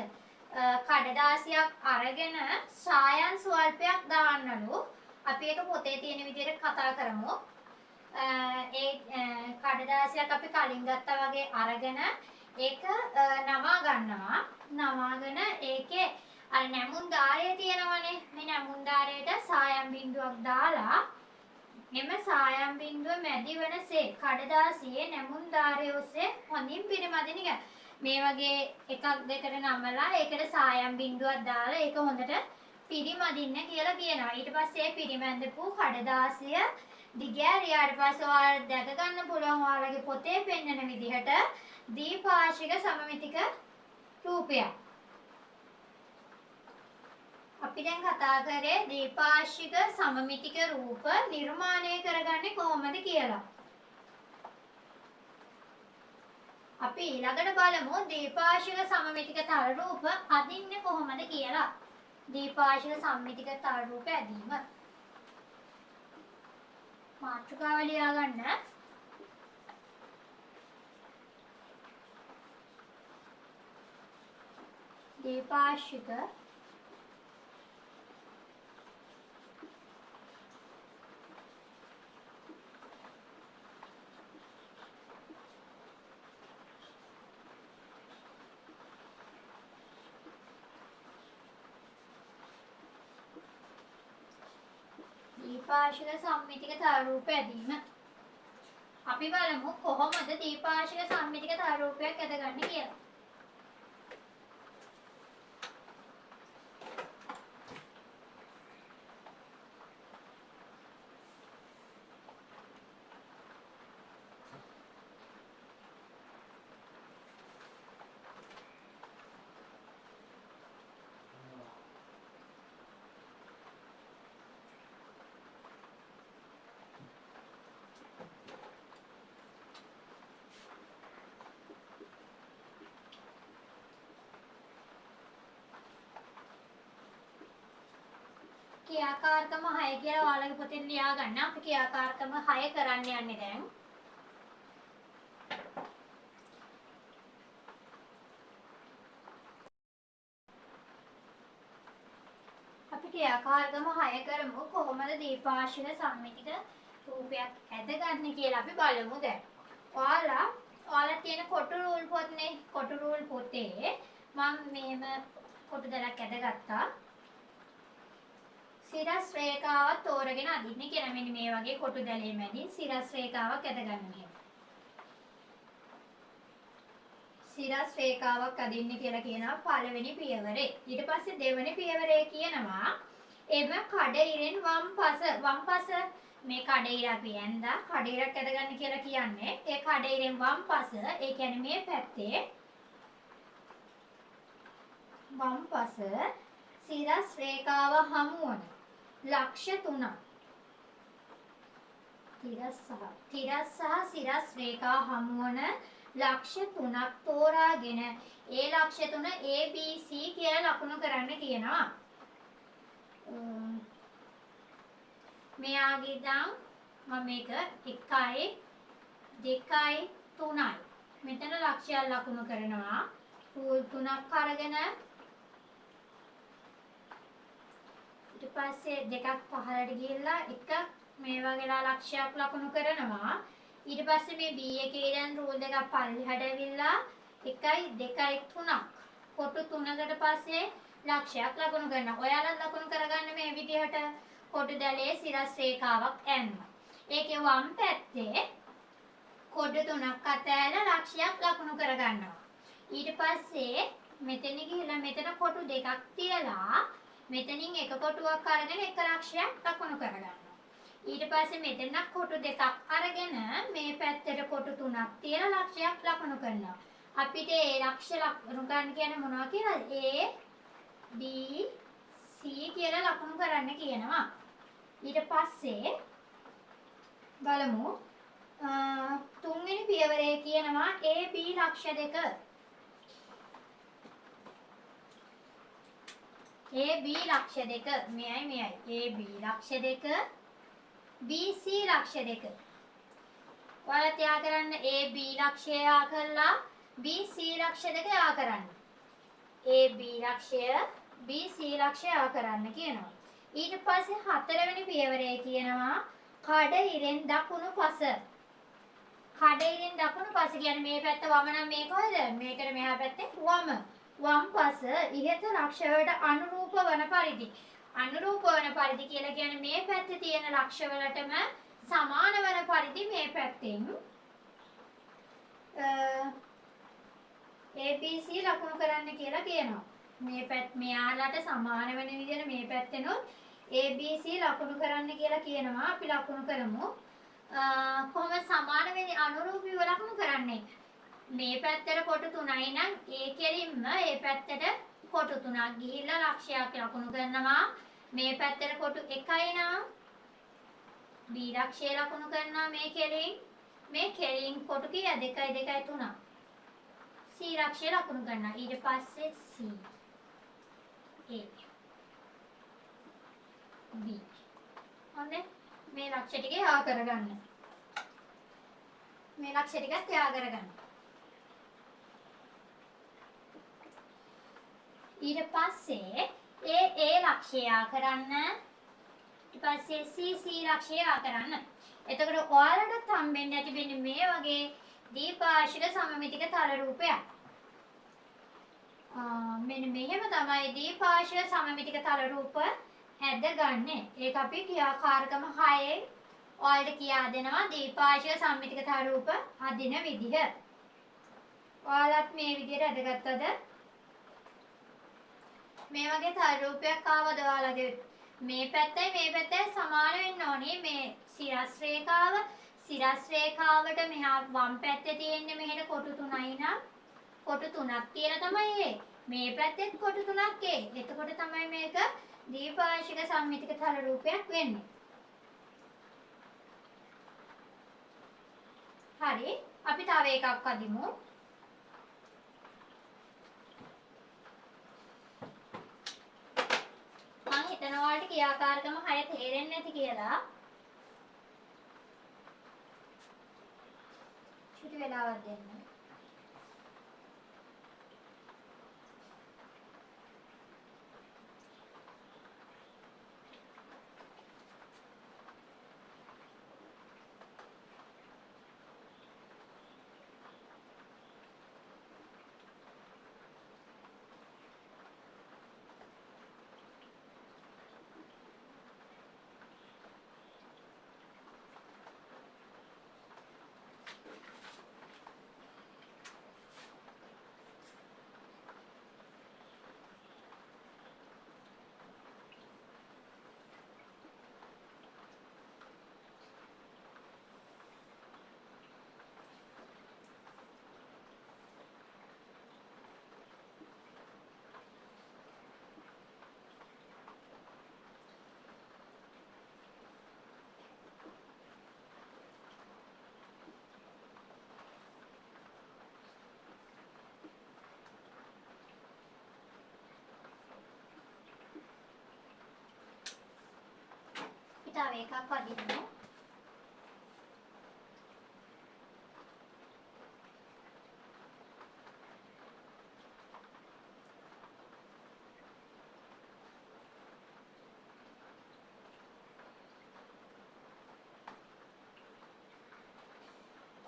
කඩදාසියක් අරගෙන සායන් ස්වල්පයක් දාන්නලු. අපි ඒක පොතේ තියෙන විදිහට කතා කරමු. ඒ කඩදාසියක් අපි කලින් ගත්තා වගේ අරගෙන ඒක නමා ගන්නවා. නමාගෙන ඒකේ අර නැමුම් ධාරය තියෙනවනේ. මේ නැමුම් ධාරයට සායම් බිඳුවක් දාලා එම සායම් බිඳුව මැදි වෙනසේ කඩදාසියේ නැමුම් ධාරය ඔස්සේ හොඳින් පිරිමදින එක. මේ වගේ එකක් දෙකට නමලා ඒකට සායම් බිඳුවක් දාලා ඒක හොඳට පිරිමදින්න කියලා කියනවා. ඊට පස්සේ පිරිමැදපු කඩදාසිය දිගෑරියාට පස්සේ ඔයාලට දැක ගන්න පුළුවන් ඔයාලගේ පොතේ පෙන්වන විදිහට දීපාර්ශ්වික සමමිතික රූපයක්. අපි දැන් කතා කරේ දීපාර්ශ්වික සමමිතික රූප නිර්මාණය කරගන්නේ කොහොමද කියලා. අපි ඊළඟට බලමු දීපාර්ශ්වික සමමිතික තල රූප අදින්නේ කොහොමද කියලා. දීපාර්ශ්වික සමමිතික තල රූප ඇදීම. මාතෘකාව ලියා ගන්න. දීපාශික සම්මිතික තල රූප ඇදීම. අපි බලමු කොහොමද දීපාශික සම්මිතික තල රූපයක් ඇදගන්නේ කියලා. ක්‍රියාකාරකම 6 කියලා ඔයාලගේ පොතෙන් ලියා ගන්න. අපි ක්‍රියාකාරකම 6 කරන්න යන්නේ දැන්. අපි ක්‍රියාකාරකම 6 කරමු. කොහොමද දීපාශික සම්මිතික රූපයක් ඇදගන්නේ කියලා අපි බලමු දැන්. ඔයාලා තියෙන කොටු රූල් පොතනේ. කොටු රූල් පොතේ මම මෙහෙම කොටු දෙකක් ඇදගත්තා. සිරස් රේඛාවක් තෝරගෙන අදින්න කියලා. මෙන්න මේ වගේ කොටු දැලේ මැදින් සිරස් රේඛාවක් ඇදගන්න මෙහෙම. සිරස් රේඛාවක් අදින්න කියලා කියනවා පළවෙනි පියවරේ. ඊට පස්සේ දෙවෙනි පියවරේ කියනවා එම කඩිරෙන් වම්පස මේ කඩිර අපි ඇඳා කඩිරක් ඇදගන්න කියලා කියන්නේ. ඒ කඩිරෙන් වම්පස ඒ කියන්නේ මේ පැත්තේ වම්පස සිරස් රේඛාව හමු වන ලක්ෂ්‍ය 3ක්. තිරස් සහ සිරස් රේඛා හමු වන ලක්ෂ්‍ය 3ක් තෝරාගෙන ඒ ලක්ෂ්‍ය 3 A B C කියලා ලකුණු කරන්න කියනවා. මෙයාගේ දා මම මේක 1යි 2යි 3යි මෙතන ලක්ෂ්‍යයක් ලකුණු කරනවා. රූල් 3ක් අරගෙන ඊට පස්සේ දෙකක් පහළට ගිහිල්ලා එකක් මේ වගේලා ලක්ෂ්‍යයක් ලකුණු කරනවා. ඊට පස්සේ මේ B එකේ ඉඳන් රූල් දෙකක් පල්ලෙහාට ඇවිල්ලා 1යි 2යි 3ක් කොටු 3කට පස්සේ ලක්ෂ්‍යයක් ලකුණු කරනවා. ඔයාලා ලකුණු කරගන්න මේ විදිහට කොටු දැලේ සිරස් රේඛාවක් ඇන්න. ඒකේ වම් පැත්තේ කොටු 3ක් අතෑරලා ලක්ෂ්‍යයක් ලකුණු කරගන්නවා. ඊට පස්සේ මෙතන ගිහිල්ලා මෙතන කොටු දෙකක් තියලා මෙතනින් එක කොටුවක් අරගෙන එක ලක්ෂ්‍යයක් ලකුණු කරගන්නවා. ඊට පස්සේ මෙතන කොටු දෙකක් අරගෙන මේ පැත්තට කොටු 3ක් තියලා ලක්ෂ්‍යයක් ලකුණු කරනවා. අපිට ඒ ලක්ෂ්‍ය ලකුණු ගන්න කියන්නේ මොනවා කියලාද? A B C කියලා ලකුණු කරන්න කියනවා. ඊට පස්සේ බලමු තුන්වෙනි පියවරේ කියනවා A B ලක්ෂ්‍ය දෙක. A B ලක්ෂ්‍ය දෙක මෙයයි A B ලක්ෂ්‍ය දෙක B C ලක්ෂ්‍ය දෙක. ඔයාලා තියා කරන්න A B ලක්ෂ්‍යය යා කරලා B C ලක්ෂ්‍ය දෙක යා කරන්න. A B ලක්ෂ්‍ය B C ලක්ෂ්‍ය යා කරන්න කියනවා. ඊට පස්සේ හතරවෙනි පියවරේ කියනවා කඩිරෙන් දකුණු පස. කඩිරෙන් දකුණු පස කියන්නේ මේ පැත්ත වම නම් මේක කොහෙද? මේකට මෙහා පැත්තේ වම. වම් පස ඉහත ලක්ෂ්‍ය වලට අනුරූප වන පරිදි. අනුරූප වන පරිදි කියලා කියන්නේ මේ පැත්තේ තියෙන ලක්ෂ්‍ය වලටම සමාන වන පරිදි මේ පැත්තෙන් ABC ලකුණු කරන්න කියලා කියනවා. මේ පැත්ත මෙයාලට සමාන වෙන විදිහට මේ පැත්තෙනොත් ABC ලකුණු කරන්න කියලා කියනවා. අපි ලකුණු කරමු. කොහොමද සමාන වෙන්නේ අනුරූපීව ලකුණු කරන්නේ? මේ පැත්තට කොටු 3යි නම් ඒ කෙලින්ම ඒ පැත්තට කොටු 3ක් ගිහිල්ලා ලක්ෂ්‍යයක් ලකුණු කරනවා. මේ පැත්තට කොටු 1යි නම් B ලක්ෂ්‍යය ලකුණු කරනවා මේ කෙලින් කොටු කීයද? 2යි 2යි 3ක්. C ලක්ෂ්‍යය ලකුණු කරනවා. ඊට පස්සේ C A B හොඳේ මේ ලක්ෂ්‍ය ටික යා කරගන්න. මේ ලක්ෂ්‍ය ටිකත් යා කරගන්න. ඊට පස්සේ ඒ ලක්ෂය ආ කරන්න. ඊට පස්සේ C ලක්ෂය ආ කරන්න. එතකොට ඔයාලට හම්බෙන්නේ ඇති වෙන්නේ මේ වගේ දීපාශික සමමිතික තල රූපයක්. මෙන්න මෙහෙම තමයි දීපාශික සමමිතික තල රූප හැදගන්නේ. ඒක අපි ක්‍රියාකාරකම 6 ඔයාලට කියා දෙනවා දීපාශික සමමිතික තල රූප හදින විදිහ. ඔයාලත් මේ විදිහට අදගත්තද? මේ වගේ තල රූපයක් ආවද ඔයාලගේ මේ පැත්තයි සමාන වෙන්න ඕනේ. මේ සිරස් රේඛාවට මෙහා වම් පැත්තේ තියෙන්නේ මෙහෙට කොටු 3යි නම් කොටු 3ක් කියලා තමයි මේ පැත්තෙත් කොටු 3ක් එතකොට තමයි මේක දීපාශික සම්මිතික තල රූපයක් වෙන්නේ. හරි. අපි තව එකක් අදිමු. මම හිතනවා ඔයාලට ක්‍රියාකාරකම 6 තේරෙන්නේ නැති කියලා. චුටි වෙලාවක් දෙන්න. තව එකක් අදින්න.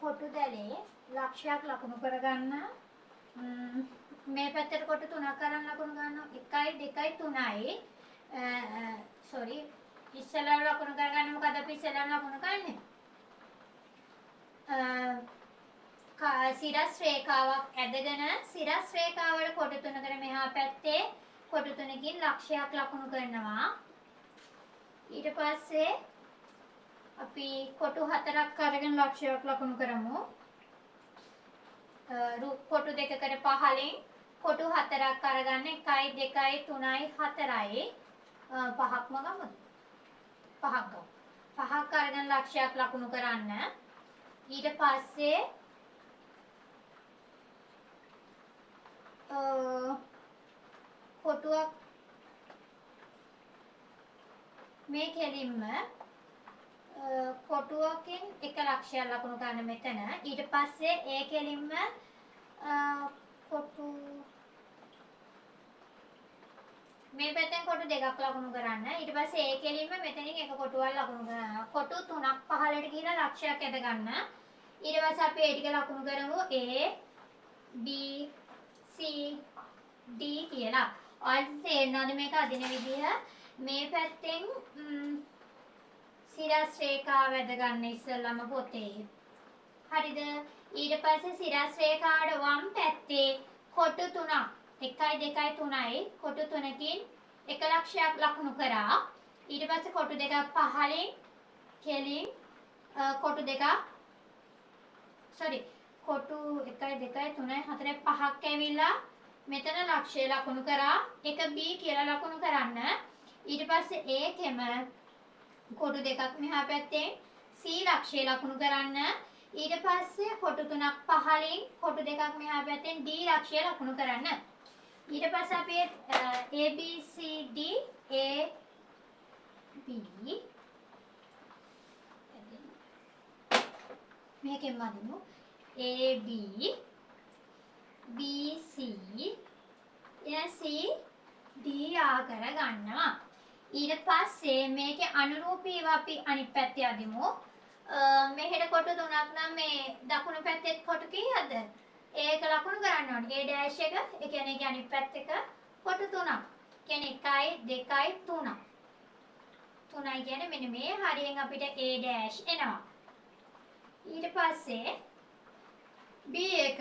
කොටු දැලේ ලක්ෂයක් ලකුණු කරගන්න. මේ පැත්තට කොටු 3ක් අරන් ලකුණු ගන්නවා. 1 2 3යි. sorry ඉස්සෙල්ලා ලකුණු කරගන්න මොකද අපි ඉස්සෙල්ලා ලකුණු ගන්නෙ? සිරස් රේඛාවක් ඇදගෙන සිරස් රේඛාවල කොටු 3කට මෙහා පැත්තේ කොටු 3කින් ලක්ෂයක් ලකුණු කරනවා. ඊට පස්සේ අපි කොටු 4ක් අරගෙන ලක්ෂයක් ලකුණු කරමු. කොටු දෙකකට පහලින් කොටු 4ක් අරගන්න 1 2 3යි 4යි 5ක්ම ගමු. 5ක් ගමු. 5ක් අරගෙන ලක්ෂයක් ලකුණු කරන්න. ඊට පස්සේ කොටුවක් මේ කෙලින්ම කොටුවකින් 1 ලක්ෂයක් ලකුණු කරන්න මෙතන. ඊට පස්සේ ඒ කෙලින්ම කොටු මේ පැත්තෙන් කොටු 2ක් ලකුණු කරන්න. ඊට පස්සේ ඒ කෙලින්ම මෙතනින් එක කොටුවක් ලකුණු කරන්න. කොටු 3ක් පහළට ගිහලා ලක්ෂයක් ඇද ගන්න. ඊට පස්සේ අපි ඒ ටික ලකුණු කරමු A B C D කියලා. ඔයාලට තේරෙනවද මේක අදින විදිහ? මේ පැත්තෙන් සිරස් රේඛාව ඇද ගන්න ඉස්සෙල්ලාම පොතේ. හරිද? ඊට පස්සේ සිරස් රේඛාවට වම් පැත්තේ කොටු 3ක් 1 2 3යි කොටු 3කින් 1 ලක්ෂයක් ලකුණු කරා. ඊට පස්සේ කොටු 2ක් පහලින් කෙලින් කොටු 2ක් කොටු 1 2 3 4 5ක් ඇවිල්ලා මෙතන ලක්ෂය ලකුණු කරා. එක B කියලා ලකුණු කරන්න. ඊට පස්සේ ඒකෙම කොටු 2ක් මෙහා පැත්තෙන් C ලක්ෂය ලකුණු කරන්න. ඊට පස්සේ කොටු 3ක් පහලින් කොටු 2ක් මෙහා පැත්තෙන් D ලක්ෂය ලකුණු කරන්න. ඊට පස්සේ අපි A B C D A B මේකෙන් මදිමු A B B C ඊට C D ආකර ගන්නවා. ඊට පස්සේ මේකේ අනුරූපීව අපි අනිත් පැත්තේ යදිමු. මෙහෙට කොටු තුනක් නම් මේ දකුණු පැත්තේ කොටු කීයද? ඒක ලකුණු කරන්න ඕනේ. A dash එක, ඒ කියන්නේ ඒකේ අනිත් පැත්ත එක කොටු තුනක්. කියන්නේ 1 2 3. 3යි කියන්නේ මෙන්න මේ හරියෙන් අපිට A dash එනවා. ඊට පස්සේ B එක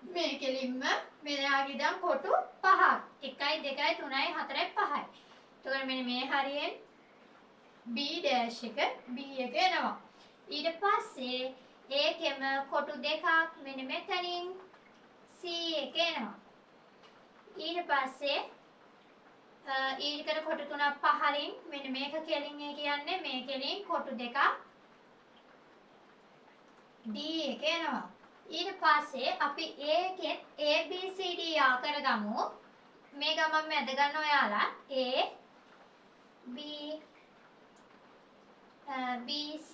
මේ කෙලින්ම මෙයාගේ ඉඳන් කොටු 5ක්. 1 2 3 4 5යි. එතකොට මෙන්න මේ හරියෙන් B dash එක B එක එනවා. ඊට පස්සේ ඒකෙම කොටු දෙකක් මෙන්න මෙතනින් C එක එනවා. ඊට පස්සේ ඊකට කොටු තුනක් පහලින් මෙන්න මේක කෙලින් ඒ කියන්නේ මේ කෙලින් කොටු දෙකක් D එක එනවා. ඊට පස්සේ අපි ඒකෙත් A B C D ආකර ගමු. මේ ගමන් මැද ගන්න ඔයාලා A B B C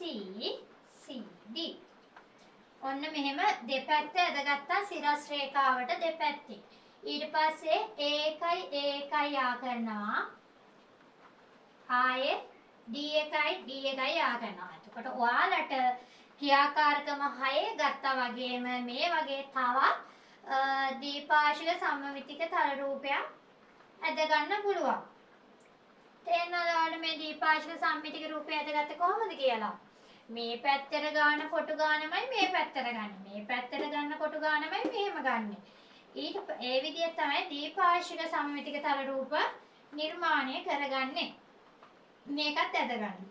C D. ඔන්න මෙහෙම දෙපැත්ත ඇදගත්තා සිරස් රේඛාවට දෙපැත්තේ. ඊට පස්සේ A1 ආ කරනවා. ආයේ D1 ආ කරනවා. එතකොට ඔයාලට ක්‍රියාකාරකම 6 ගත්තා වගේම මේ වගේ තවත් දීපාශික සමමිතික තල රූපයක් ඇද ගන්න පුළුවන්. තේරෙනවද ඔයාලට මේ දීපාශික සම්මිතික රූපය ඇදගත්තේ කොහොමද කියලා? මේ පැත්තට ගන්න කොටු ගානමයි මේ පැත්තට ගන්න. මේ පැත්තට ගන්න කොටු ගානමයි මෙහෙම ගන්න. ඊට ඒ විදිහට තමයි දීපාශික සමමිතික තල රූප නිර්මාණය කරගන්නේ. මේකත් ඇදගන්න.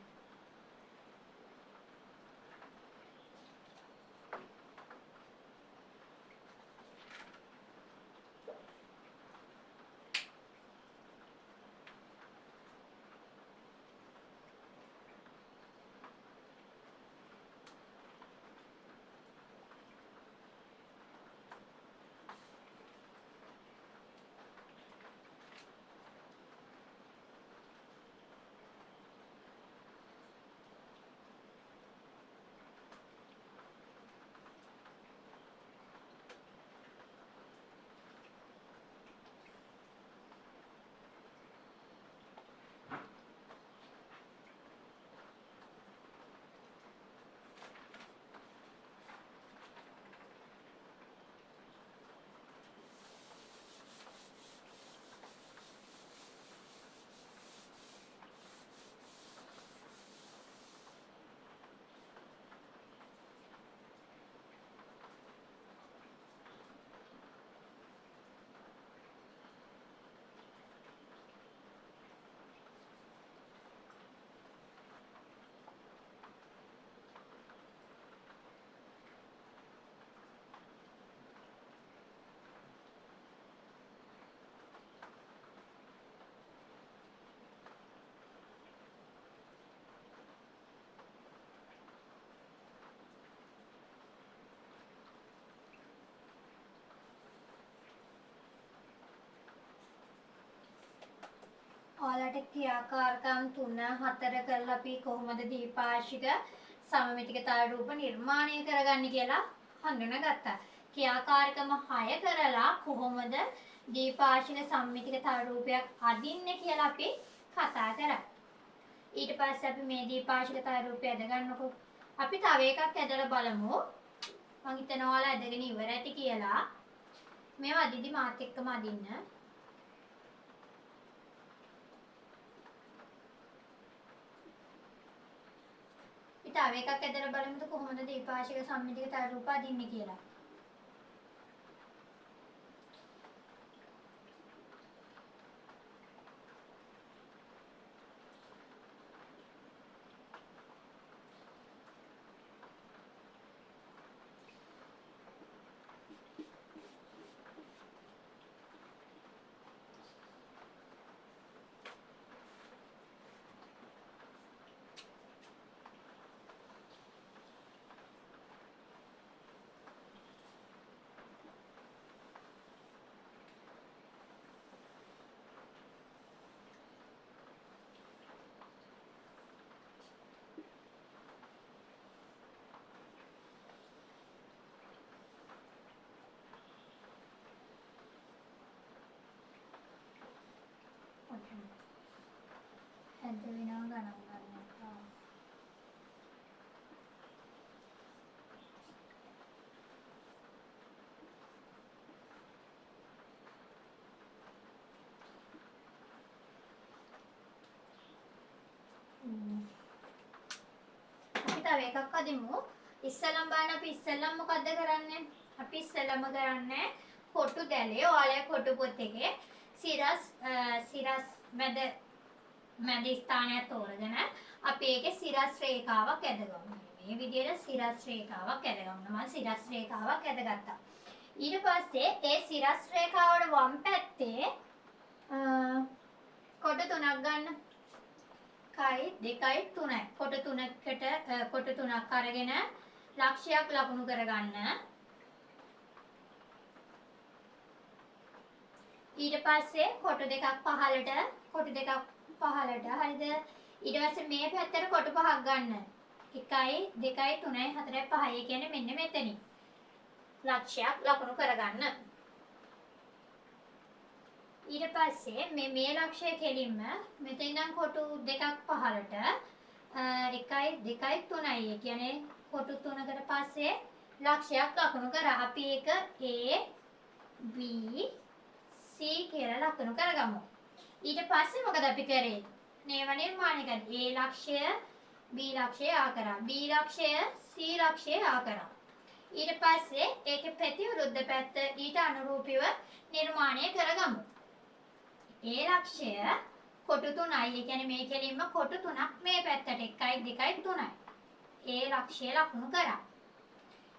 ඔයාලට ක්‍රියාකාරකම් 3 4 කරලා අපි කොහොමද දීපාශික සමමිතික තල රූප නිර්මාණය කරගන්නේ කියලා හඳුනාගත්තා. ක්‍රියාකාරකම 6 කරලා කොහොමද දීපාශික සමමිතික තල රූපයක් අදින්නේ කියලා අපි කතා කරා. ඊට පස්සේ අපි මේ දීපාශික තල රූපය අදගන්නකො. අපි තව එකක් ඇදලා බලමු. මම හිතනවා ඔයාලා ඇදගෙන ඉවර ඇති කියලා. මේවා අදිදි මාත් එක්කම අදින්න. තව එකක් ඇදලා බලමුද කොහොමද දීපාශික සම්මිතික තල රූප අදින්නේ කියලා. නැද්ද වෙනව ගණන් ගන්න එපා. අපි තව එකක් අදිමු. ඉස්සෙල්ලම බලන්න අපි ඉස්සෙල්ලම මොකද්ද කරන්නේ? අපි ඉස්සෙල්ලම කරන්නේ කොටු දැලේ ඔයාලගේ කොටු පොත් එකේ සිරස් මැද ස්ථානයක් තෝරගෙන අපි ඒකේ සිරස් රේඛාවක් ඇදගමු. මේ විදිහට සිරස් රේඛාවක් ඇදගමු. මම සිරස් රේඛාවක් ඇදගත්තා. ඊට පස්සේ ඒ සිරස් රේඛාවල වම් පැත්තේ කොටු තුනක් ගන්න. 1 2 3යි. කොටු තුනක් අරගෙන ලක්ෂයක් ලකුණු කරගන්න. ඊට පස්සේ කොටු දෙකක් පහළට හරිද? ඊට පස්සේ මේ පැත්තට කොටු පහක් ගන්න. 1 2 3 4 5. ඒ කියන්නේ මෙන්න මෙතනින් ලක්ෂයක් ලකුණු කරගන්න. ඊට පස්සේ මේ ලක්ෂය කෙලින්ම මෙතෙන් ඉඳන් කොටු දෙකක් පහළට 1 2 3යි. ඒ කියන්නේ කොටු තුනකට පස්සේ ලක්ෂයක් ලකුණු කරා. අපි ඒක A B C කියලා ලකුණු කරගමු. ඊට පස්සේ මොකද අපි කරේ? නේව නිර්මාණය කරේ. A ලක්ෂය B ලක්ෂය ආ කරා. B ලක්ෂය C ලක්ෂය ආ කරා. ඊට පස්සේ ඒකේ ප්‍රතිවිරුද්ධ පැත්ත ඊට අනුරූපීව නිර්මාණය කරගමු. A ලක්ෂය කොටු 3යි. ඒ කියන්නේ මේ කෙලින්ම කොටු 3ක් මේ පැත්තට 1 2 3යි. A ලක්ෂය ලකුණු කරා.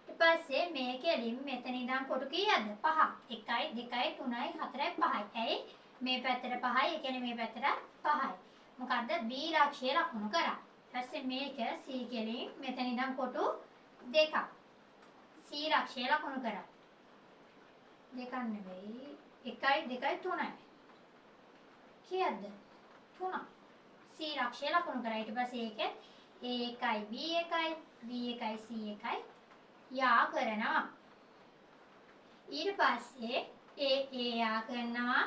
ඊට පස්සේ මේ කෙලින් මෙතන ඉඳන් කොටු කීයද? 5. 1 2 3 4 5යි. ඇයි? මේ පැත්තට 5යි. ඒ කියන්නේ මේ පැත්තට 5යි. මොකද්ද? B ලක්ෂය ලකුණු කරා. ඊට පස්සේ මේක C කෙලින් මෙතන ඉඳන් කොටු 2ක්. C ලක්ෂය ලකුණු කරා. දෙකක් නෙවෙයි. 1 2 3යි. කීයද? 3ක්. C ලක්ෂය ලකුණු කරා. ඊට පස්සේ ඒකෙත් A1 B1 B1 C1 යා කරනවා. ඊට පස්සේ A යා කරනවා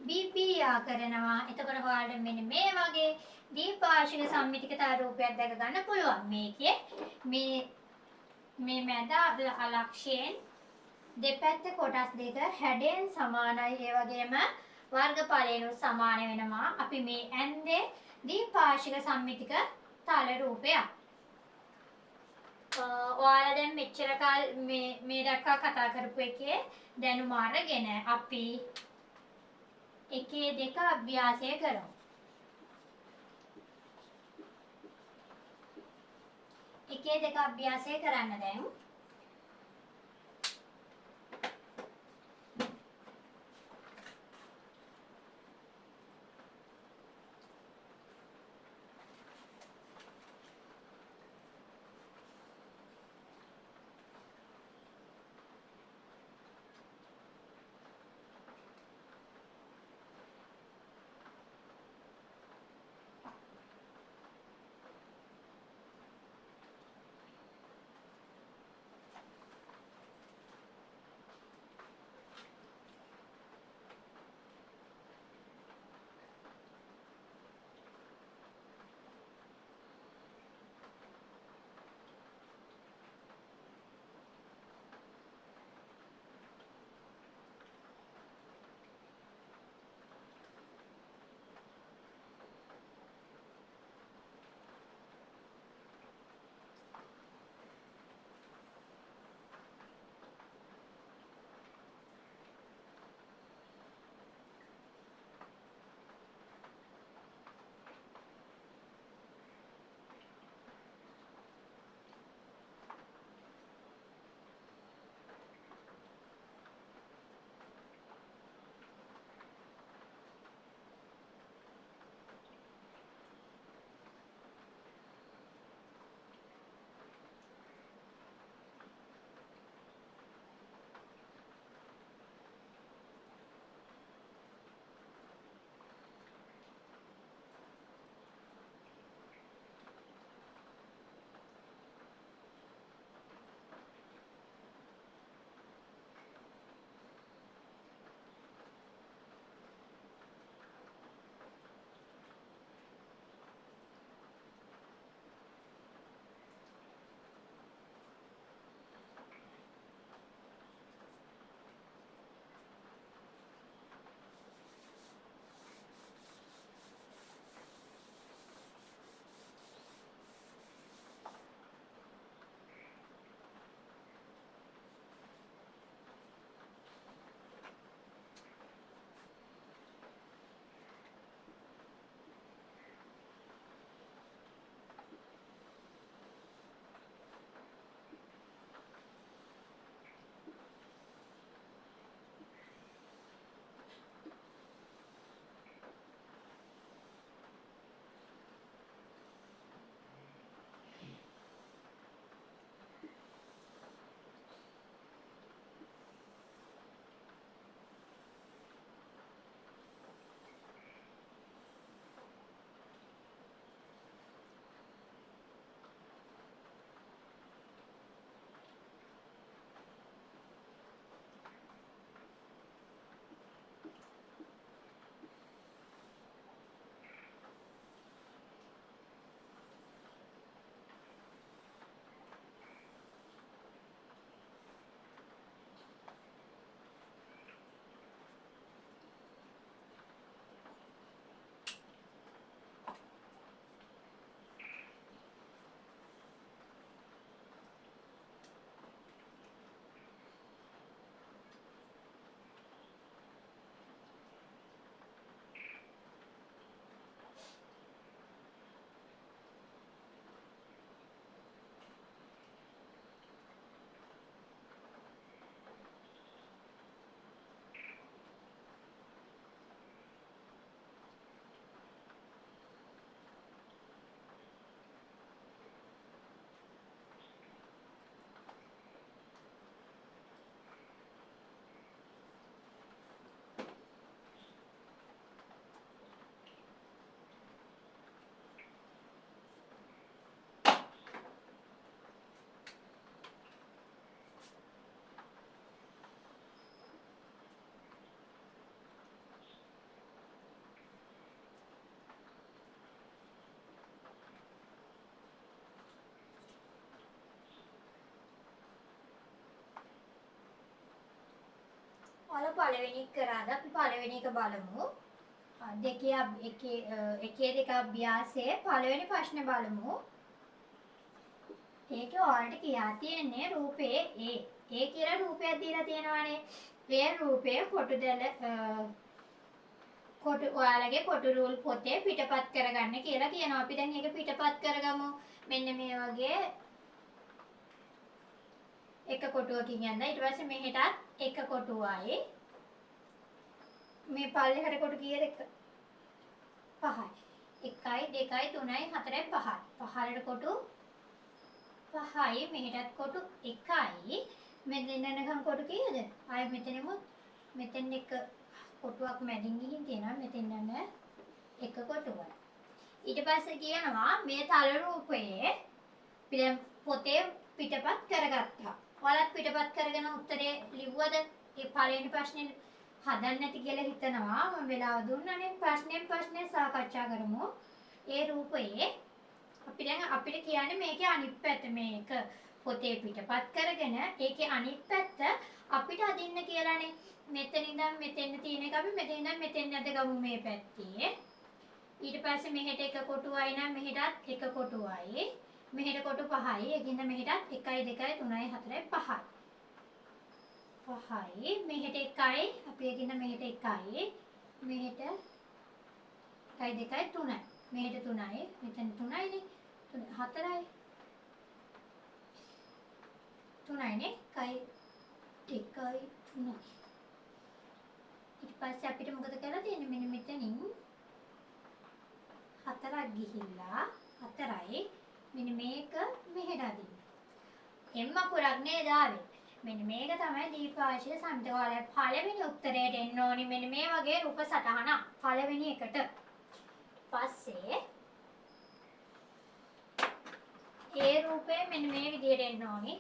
B යා කරනවා. එතකොට ඔයාලට මෙන්න මේ වගේ දීපාර්ශ්වික සම්මිතිකතා රූපයක් දැක ගන්න පුළුවන්. මේකේ මේ මැද ලක්ෂයෙන් දෙපැත්තේ කොටස් දෙක හැඩයෙන් සමානයි. ඒ වගේම වර්ගඵලයෙන් සමාන වෙනවා. අපි මේ ඇන්දේ දීපාර්ශ්වික සම්මිතික තල රූපයක්. ඔයාලා දැන් මෙච්චර කාල මේ දක්වා කතා කරපු එකේ දැනුම අරගෙන අපි එකේ දෙක අභ්‍යාසය කරමු. එකේ දෙක අභ්‍යාසය කරන්න දැන්. ඔයාලා පළවෙනි එක කරාද? අපි පළවෙනි එක බලමු. එකේ දෙක අභ්‍යාසයේ පළවෙනි ප්‍රශ්නේ බලමු. ඒකේ ඔයාලට කියා තියෙන්නේ රූපේ ඒ කියලා රූපයක් දීලා තියෙනවානේ. ඒ රූපයේ කොටු ඔයාලගේ කොටු රූල් පොතේ පිටපත් කරගන්න කියලා කියනවා. අපි දැන් ඒක පිටපත් කරගමු. මෙන්න මේ වගේ එක කොටුවකින් යන්න. ඊට පස්සේ මෙහෙටත් එක කොටුවයි. මේ පල්ලෙහාට කොටු කීයද? 5යි. 1යි 2යි 3යි 4යි 5යි. පහළට කොටු 5යි. මෙහෙටත් කොටු 1යි. මෙතන යනකම් කොටු කීයද? ආයෙ මෙතනෙමුත් මෙතෙන් එක කොටුවක් මැදින් ගිහින් තියෙනවා. මෙතෙන් යන එක කොටුවක්. ඊට පස්සේ කියනවා මේ තල රූපයේ පොතේ පිටපත් කරගත්තා. ඔයාලත් පිටපත් කරගෙන උත්තරේ ලිව්වද? ඒ පළවෙනි ප්‍රශ්නේ හදන්න නැති කියලා හිතනවා. මම වෙලාව දුන්නානේ. ප්‍රශ්නේ සාකච්ඡා කරමු. ඒ රූපයේ අපිට කියන්නේ මේකේ අනිත් පැත්ත මේක පොතේ පිටපත් කරගෙන ඒකේ අනිත් පැත්ත අපිට අදින්න කියලානේ. මෙතන ඉඳන් මෙතෙන් තියෙන එක අපි මෙතන ඉඳන් මෙතෙන් අදගමු මේ පැත්තේ. ඊට පස්සේ මෙහෙට එක කොටුවයි නම් මෙහෙටත් එක කොටුවයි. මෙහෙට කොටු 5යි. ඒකින්ද මෙහෙටත් 1යි 2යි 3යි 4යි 5යි. 5යි. මෙහෙට 1යි. අපි ඒකින්ද මෙහෙට 1යි. මෙහෙට 1යි 2යි 3යි. මෙහෙට 3යි. මෙතන 3යිනේ. 4යි. 3යිනේ. 1යි 2යි 3යි. ඊට පස්සේ අපිට මොකද කරලා තියෙන්නේ? මෙන්න මෙතනින් 4ක් ගිහිල්ලා 4යි. මෙන්න මේක මෙහෙට අදින්න. එම් අකුරක් නේද ආවේ. මෙන්න මේක තමයි දීපාශය සම්තෝලය. පළවෙනි උත්තරයට එන්න ඕනි මෙන්න මේ වගේ රූප සටහනක්. පළවෙනි එකට. පස්සේ ඒ රූපේ මෙන්න මේ විදිහට එන්න ඕනි.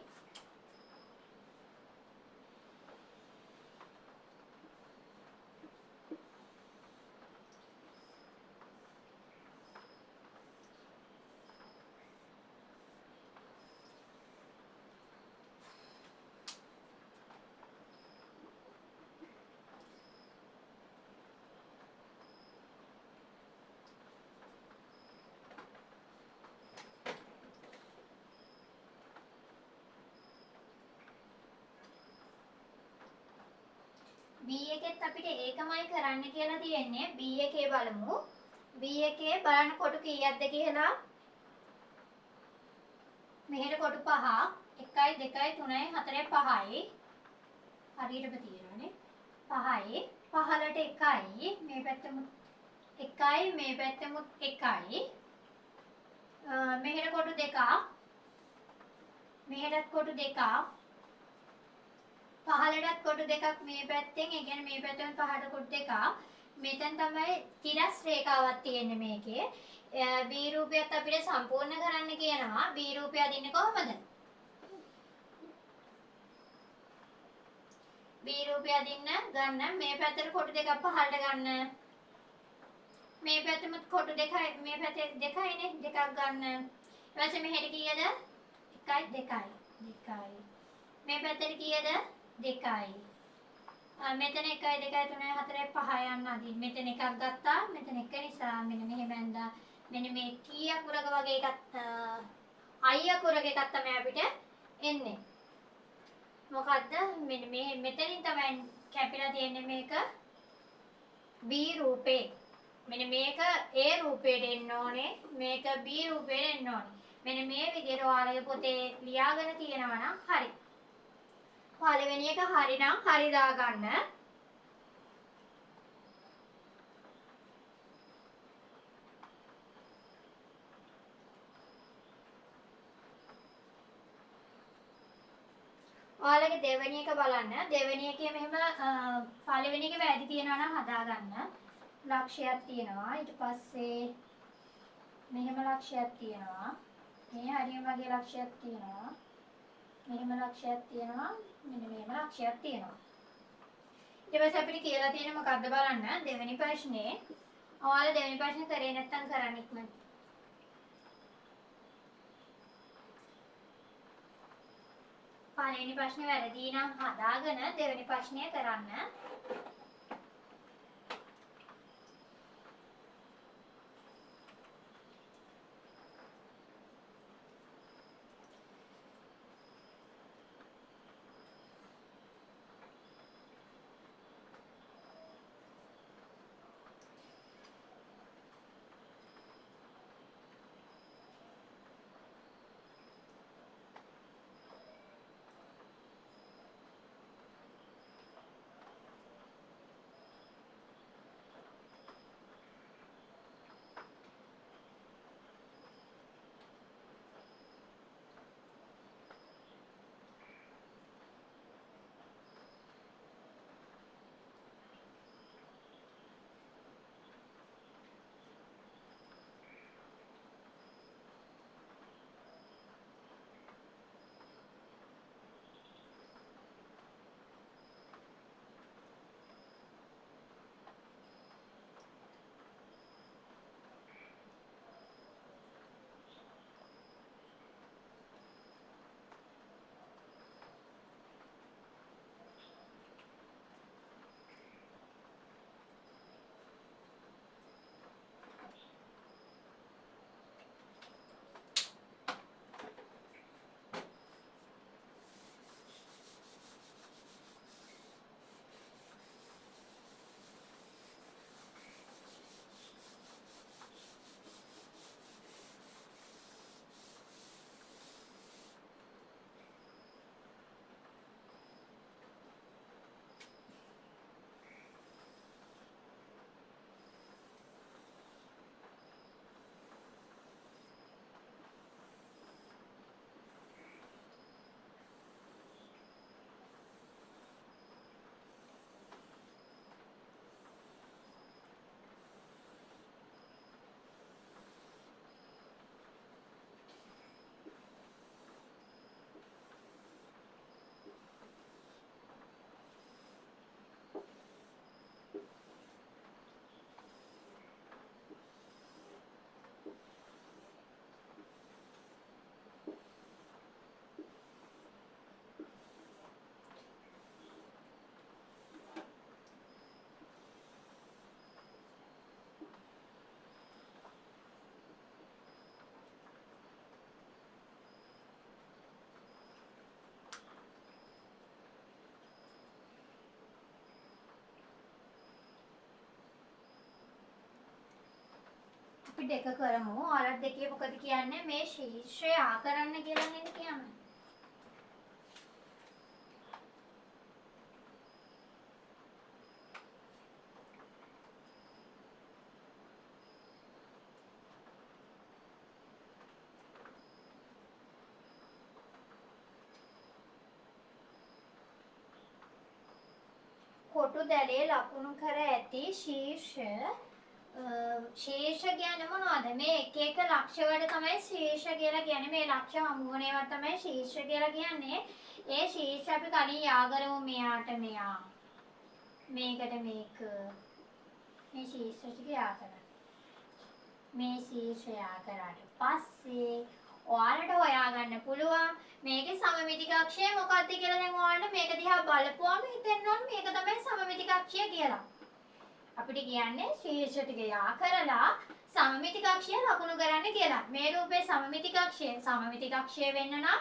B එකෙත් අපිට ඒකමයි කරන්න කියලා තියෙන්නේ. B එකේ බලමු. B එකේ බලන්න කොටු කීයක්ද කියලා. මෙහෙට කොටු 5ක්. 1යි 2යි 3යි 4යි 5යි. හරියටම තියෙනවානේ. 5යි. පහළට 1යි. මේ පැත්තෙමුත් 1යි මේ පැත්තෙමුත් 1යි. මෙහෙට කොටු 2ක්. මෙහෙටත් කොටු 2ක්. පහළටත් කොටු 2ක් මේ පැත්තෙන්. ඒ කියන්නේ මේ පැත්තෙන් පහළට කොටු 2ක්. මෙතෙන් තමයි තිරස් රේඛාවක් තියෙන්නේ මේකේ. B රූපයත් අපිට සම්පූර්ණ කරන්න කියනවා. B රූපය අදින්නේ කොහොමද? B රූපය අදින්න ගන්න මේ පැත්තට කොටු 2ක් පහළට ගන්න. මේ පැත්තෙමුත් කොටු 2යි මේ පැත්තේ 2යිනේ 2ක් ගන්න. ඊට පස්සේ මෙහෙට කීයද? 1යි 2යි 2යි. මේ පැත්තට කීයද? 2යි. මෙතන 1යි 2යි 3යි 4යි 5යි යන්න අදින්. මෙතන එකක් ගත්තා. මෙතන එක නිසා මෙන්න මෙහෙම ඇඳා. මෙන්න මේ කී අකුරක වගේ එකක් I අකුරක එකක් තමයි අපිට එන්නේ. මොකද්ද? මෙන්න මේ මෙතනින් තමයි කැපිලා තියෙන්නේ මේක B රූපේ. මෙන්න මේක A රූපේට එන්න ඕනේ. මේක B රූපේට එන්න ඕනේ. මෙන්න මේ විදිහට ඔයාලගේ පොතේ ලියාගෙන තියෙනවා නම් හරි. පළවෙනි එක හරිනම් හරි දාගන්න. ඔයාලගේ දෙවෙනි එක බලන්න. දෙවෙනි එකේ මෙහෙම පළවෙනි එකේ වැරදි තියෙනවා නම් හදාගන්න. ලක්ෂයක් තියෙනවා. ඊට පස්සේ මෙහෙම ලක්ෂයක් තියෙනවා. මේ හරියම වගේ ලක්ෂයක් තියෙනවා. මෙහෙම ලක්ෂයක් තියෙනවා. මෙන්න මෙහෙම ලක්ෂයක් තියෙනවා. ඊට පස්සේ අපිට කියලා තියෙන්නේ මොකද්ද බලන්න. දෙවෙනි ප්‍රශ්නේ. ඔයාලා දෙවෙනි ප්‍රශ්නේ කරේ නැත්නම් කරන්න ඉක්මනට. පළවෙනි ප්‍රශ්නේ වැරදි නම් හදාගෙන දෙවෙනි ප්‍රශ්නය කරන්න. අපි දෙක කරමු. ඔයාලට දෙකේ මොකද කියන්නේ? මේ ශීර්ෂය ආ කරන්න කියලා නේද කියන්නේ? කොටු දැලේ ලකුණු කර ඇති ශීර්ෂ කියන්නේ මොනවද? මේ එක එක ලක්ෂ වලට තමයි ශීර්ෂ කියලා කියන්නේ. මේ ලක්ෂ හමු වෙන ඒවා තමයි ශීර්ෂ කියලා කියන්නේ. ඒ ශීර්ෂ අපි කලින් යා කරමු. මෙයාට මෙයා. මේකට මේක. මේ ශීර්ෂ ටික යා කරන්න. මේ ශීර්ෂ යා කරාට පස්සේ ඔයාලට හොයාගන්න පුළුවන් මේකේ සමමිතික අක්ෂය මොකක්ද කියලා. දැන් ඔයාලට මේක දිහා බලපුවාම හිතෙන්න ඕන මේක තමයි සමමිතික අක්ෂය කියලා. අපිට කියන්නේ ශීර්ෂ ටික යා කරලා සමමිතික අක්ෂය ලකුණු කරන්න කියලා. මේ රූපේ සමමිතික අක්ෂය වෙන්න නම්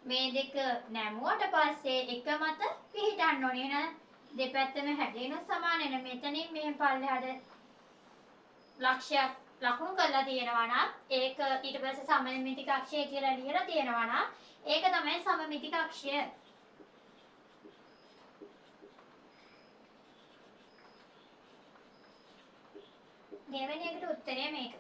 මේ දෙක නැමුවට පස්සේ එක මත පිහිටන්න ඕනේ නේද? දෙපැත්තම හැදෙන සමාන වෙන මෙතනින් මේ පල්ලෙහාට ලක්ෂයක් ලකුණු කරලා තියෙනවා නම් ඒක ඊට පස්සේ සමමිතික අක්ෂය කියලා ලියලා තියෙනවා නම් ඒක තමයි සමමිතික අක්ෂය. දෙවෙනි එකට උත්තරය මේක.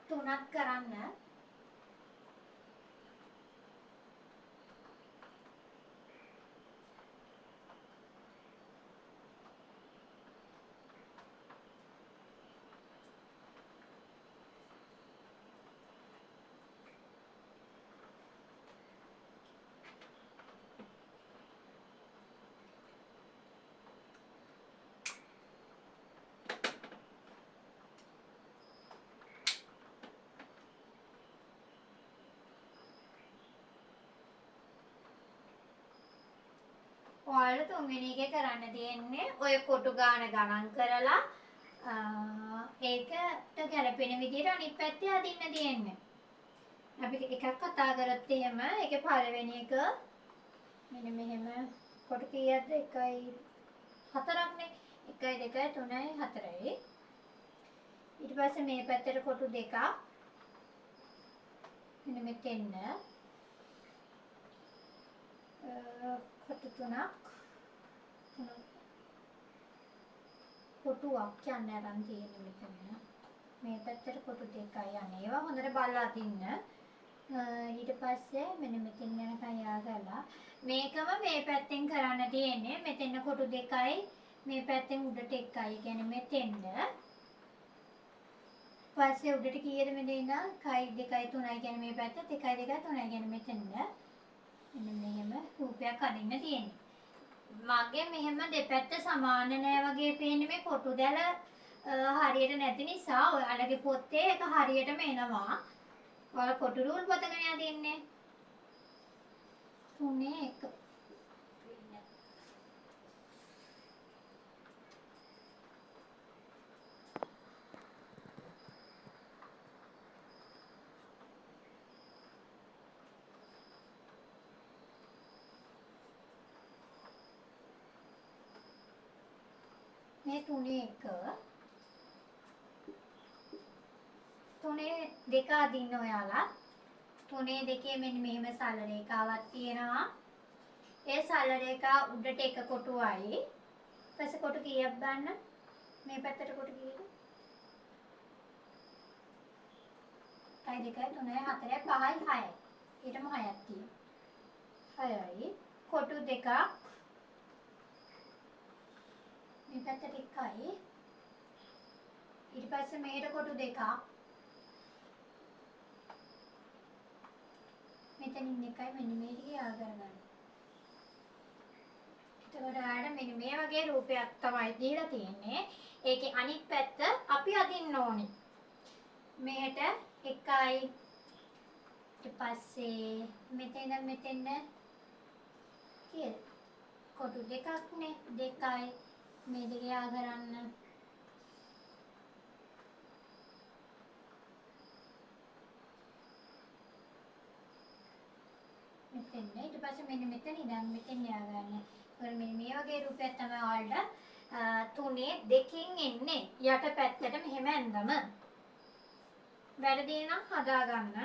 තුනක් කරන්න. ඔයාලා තුන්වෙනි එකේ කරන්න තියෙන්නේ ඔය කොටු ගාන ගණන් කරලා ඒකට ගැලපෙන විදිහට අනිත් පැත්තේ අදින්න තියෙන්නේ. අපි එකක් කතා කරත් එහෙම ඒකේ පළවෙනි එක මෙන්න මෙහෙම කොටු කීයක්ද 1 4ක්නේ 1 2 3 4යි. ඊට පස්සේ මේ පැත්තට කොටු දෙකක් මෙන්න මෙතෙන්න කොටු තුනක් කොටුවක් කියන්නේ අරන් තියෙන්නේ මෙතන. මේ පැත්තට කොටු දෙකයි යන්නේ. ඒවා හොඳට බලලා අදින්න. ඊට පස්සේ මෙන්න මෙතෙන් යනකම් යාගලා මේකම මේ පැත්තෙන් කරන්න තියෙන්නේ. මෙතෙන් කොටු දෙකයි මේ පැත්තෙන් උඩට එකයි. කියන්නේ මෙතෙන්ද. පස්සේ උඩට කීයද මෙතන ඉඳන් 1 2 3යි කියන්නේ මේ පැත්ත 1 2 3යි කියන්නේ මෙතෙන්ද. මෙන්න මෙහෙම රූපයක් අදින්න තියෙන්නේ. මගේ මෙහෙම දෙපැත්ත සමාන නෑ වගේ පේන්නේ මේ කොටු දැල හරියට නැති නිසා ඔයාලගේ පොතේ ඒක හරියටම එනවා. ඔයාලා කොටු රූල් පොතගෙන යදින්නේ. 3 1 මේ 3 1 3 2 අදින්න ඔයාලා 3 2 මෙන්න මෙහෙම සරල රේඛාවක් තියෙනවා. ඒ සරල රේඛාව උඩට එක කොටුවයි. ඊපස්සේ කොටු කීයක් ගන්න? මේ පැත්තට කොටු කීයද? 1 2 3 4 5යි 6යි. ඊටම 6ක් තියෙනවා. 6යි කොටු දෙකක් මේ පැත්තට එකයි. ඊට පස්සේ මෙහෙට කොටු දෙකක්. මෙතනින් එකයි මෙන්න මේ ටික යා කරගන්න. එතකොට ආඩ මෙන්න මේ වගේ රූපයක් තමයි දීලා තියෙන්නේ. ඒකේ අනිත් පැත්ත අපි අදින්න ඕනි. මෙහෙට එකයි. ඊට පස්සේ මෙතෙන් කීයද? කොටු දෙකක්නේ දෙකයි. මේ දෙක යා කරන්න. මෙතෙන් ඊට පස්සේ මෙන්න මෙතන ඉඳන් මෙතෙන් යා ගන්න. ඒකවල මේ වගේ රූපයක් තමයි ඔයාලට 3 2කින් එන්නේ. යට පැත්තට මෙහෙම ඇඳම. වැරදි නම් හදා ගන්න.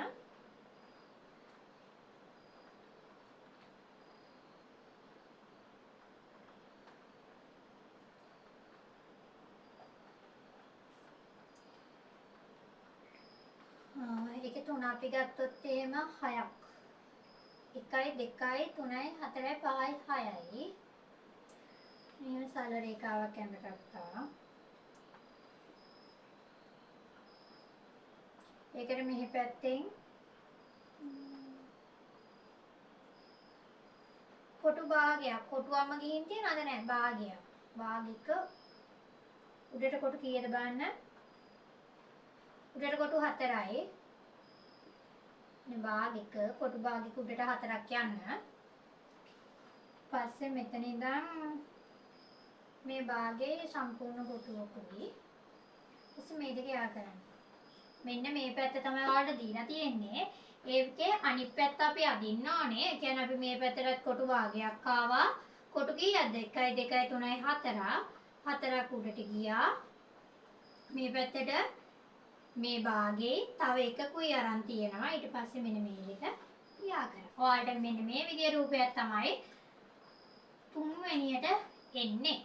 ඒකේ 3 අපි ගත්තොත් එහෙම 6ක්. 1 2 3 4 5 6යි. මේ සරල රේඛාවක් ඇඳගත්තා. ඒකට මෙහි පැත්තෙන් කොටු භාගයක් කොටුවම ගිහින් තියනවද නැහැ භාගයක්. භාගික උඩට කොටු කීයද බලන්න. උඩට කොටු 4යි. මේ භාගික කොටු භාගික උඩට 4ක් යන්න. පස්සේ මෙතන ඉඳන් මේ භාගයේ සම්පූර්ණ කොටුවකුයි. ඊට මේ දෙක යා කරන්න. මෙන්න මේ පැත්ත තමයි ඔයාලට දීලා තියෙන්නේ. ඒකේ අනිත් පැත්ත අපි අදින්න ඕනේ. ඒ කියන්නේ අපි මේ පැත්තට කොටු භාගයක් ආවා. කොටු කීයක්ද? 1 2 3 4. 4ක් උඩට ගියා. මේ පැත්තට මේ භාගේ තව එකකුයි අරන් තියෙනවා. ඊට පස්සේ මෙන්න මේ දෙක යා කරා. ඔයාලට මෙන්න මේ විදිහේ රූපයක් තමයි තුන්වෙනියට එන්නේ.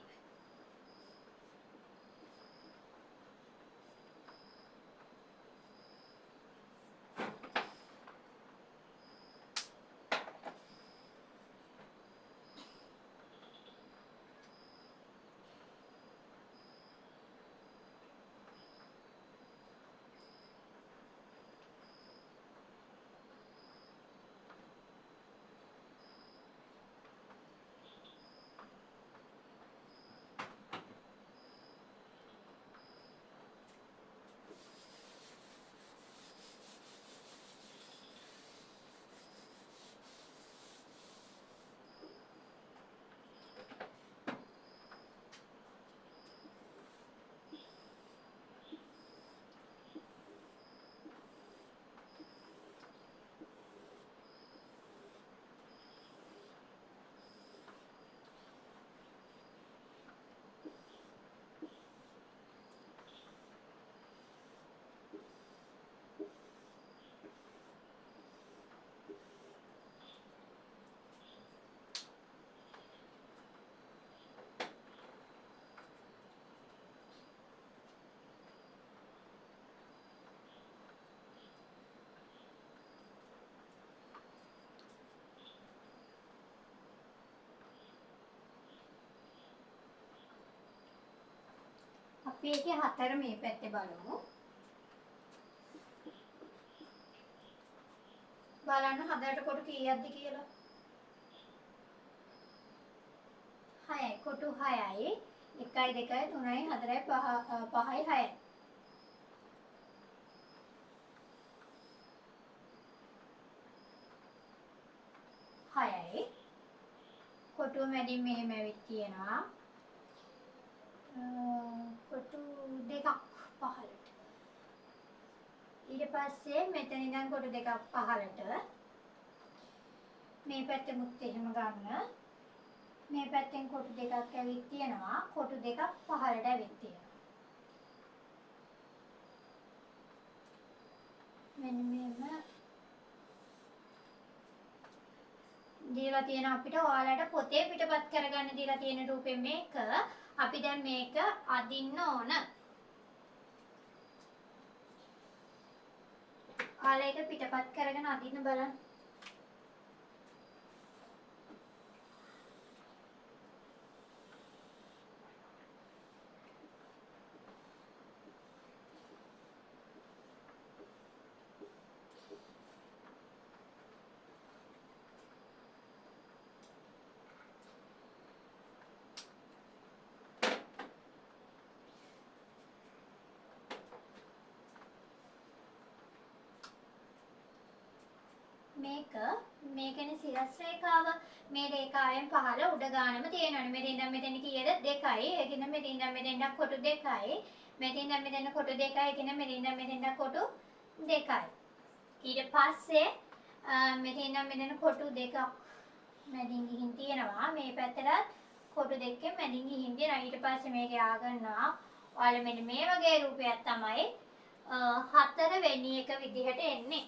අපි ඒකේ 4 මේ පැත්තේ බලමු. බලන්න හදට කොටු කීයක්ද කියලා. 6යි. කොටු 6යි. 1යි 2යි 3යි 4යි 5යි 6යි. 6යි. කොටුව මැදින් මෙහෙම ඇවිත් තියෙනවා. කොටු දෙකක් පහළට. ඊට පස්සේ මෙතන ඉඳන් කොටු දෙකක් පහළට. මේ පැත්තෙමුත් එහෙම ගන්න. මේ පැත්තෙන් කොටු දෙකක් ඇවිත් තියෙනවා. කොටු දෙකක් පහළට ඇවිත් තියෙනවා. මෙන්න මෙහෙම දීලා තියෙන අපිට ඔයාලට පොතේ පිටපත් කරගන්න දීලා තියෙන රූපේ මේක. අපි දැන් මේක අදින්න ඕන. ඔයාලා ඒක පිටපත් කරගෙන අදින්න බලන්න. මේකනේ සිරස් රේඛාව. මේ රේඛාවෙන් පහළ උඩ ගානම තියෙනවනේ. මෙතෙන් ඉඳන් මෙතෙන් කීයද? 2යි. ඒකින් මෙතෙන් ඉඳන් මෙතෙන්ට කොටු 2යි. මෙතෙන් ඉඳන් මෙතෙන්ට කොටු 2යි. ඒකින් මෙතෙන් ඉඳන් මෙතෙන්ට කොටු 2යි. ඊට පස්සේ මෙතෙන් ඉඳන් මෙතෙන්ට කොටු 2ක් මැදින් ගිහින් තියෙනවා. මේ පැත්තට කොටු දෙකෙන් මැදින් ගිහින් තියෙනවා. ඊට පස්සේ මේක ආගන්නවා. ඔයාලා මෙන්න මේ වගේ රූපයක් තමයි 4 වෙනි එක විදිහට එන්නේ.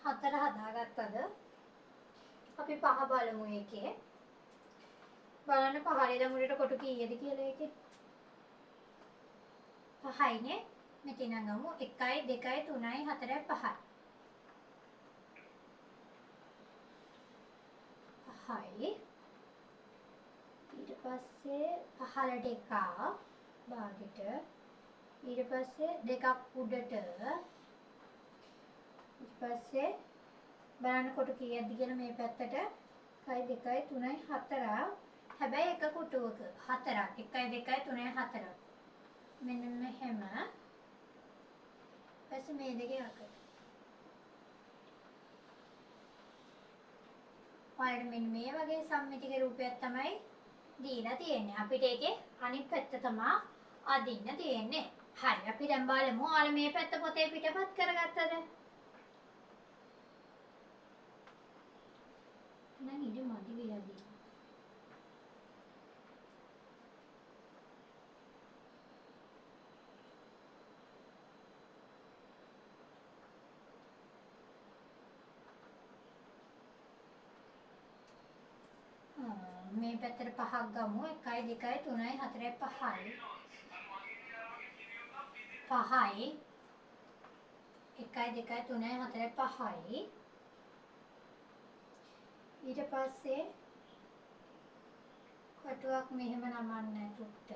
හතර හදාගත්තද? අපි පහ බලමු එකේ. බලන්න පහේ දමුරට කොටු කීයද කියලා එකේ. 5යිනේ. මෙතන ගමු 1යි 2යි 3යි 4යි 5යි. 5යි. ඊට පස්සේ පහළට එකක් භාගෙට. ඊට පස්සේ දෙකක් උඩට. ඊට පස්සේ බලන්න කොටු කීයක්ද කියලා මේ පැත්තට 1යි 2යි 3යි 4ක්. හැබැයි එක කොටුවක 4ක්. 1යි 2යි 3යි 4ක්. මෙන්න මෙහෙම. ඊපස්සේ මේ දෙකේ අගට. ඔයාලට මෙන්න මේ වගේ සම්මිතික රූපයක් තමයි දීලා තියෙන්නේ. අපිට ඒකේ අනිත් පැත්ත තමයි අදින්න තියෙන්නේ. හරි අපි දැන් බලමු ඔයාලා මේ පැත්ත පොතේ පිටපත් කරගත්තද? නම් ඉඩ මදි වෙලාදී. මේ පැත්තට 5ක් ගමු. 1 2 3 4 5යි. 5යි. 1 2 3 4 5යි. ඊට පස්සේ කොටුවක් මෙහෙම නමන්න තුට්ට.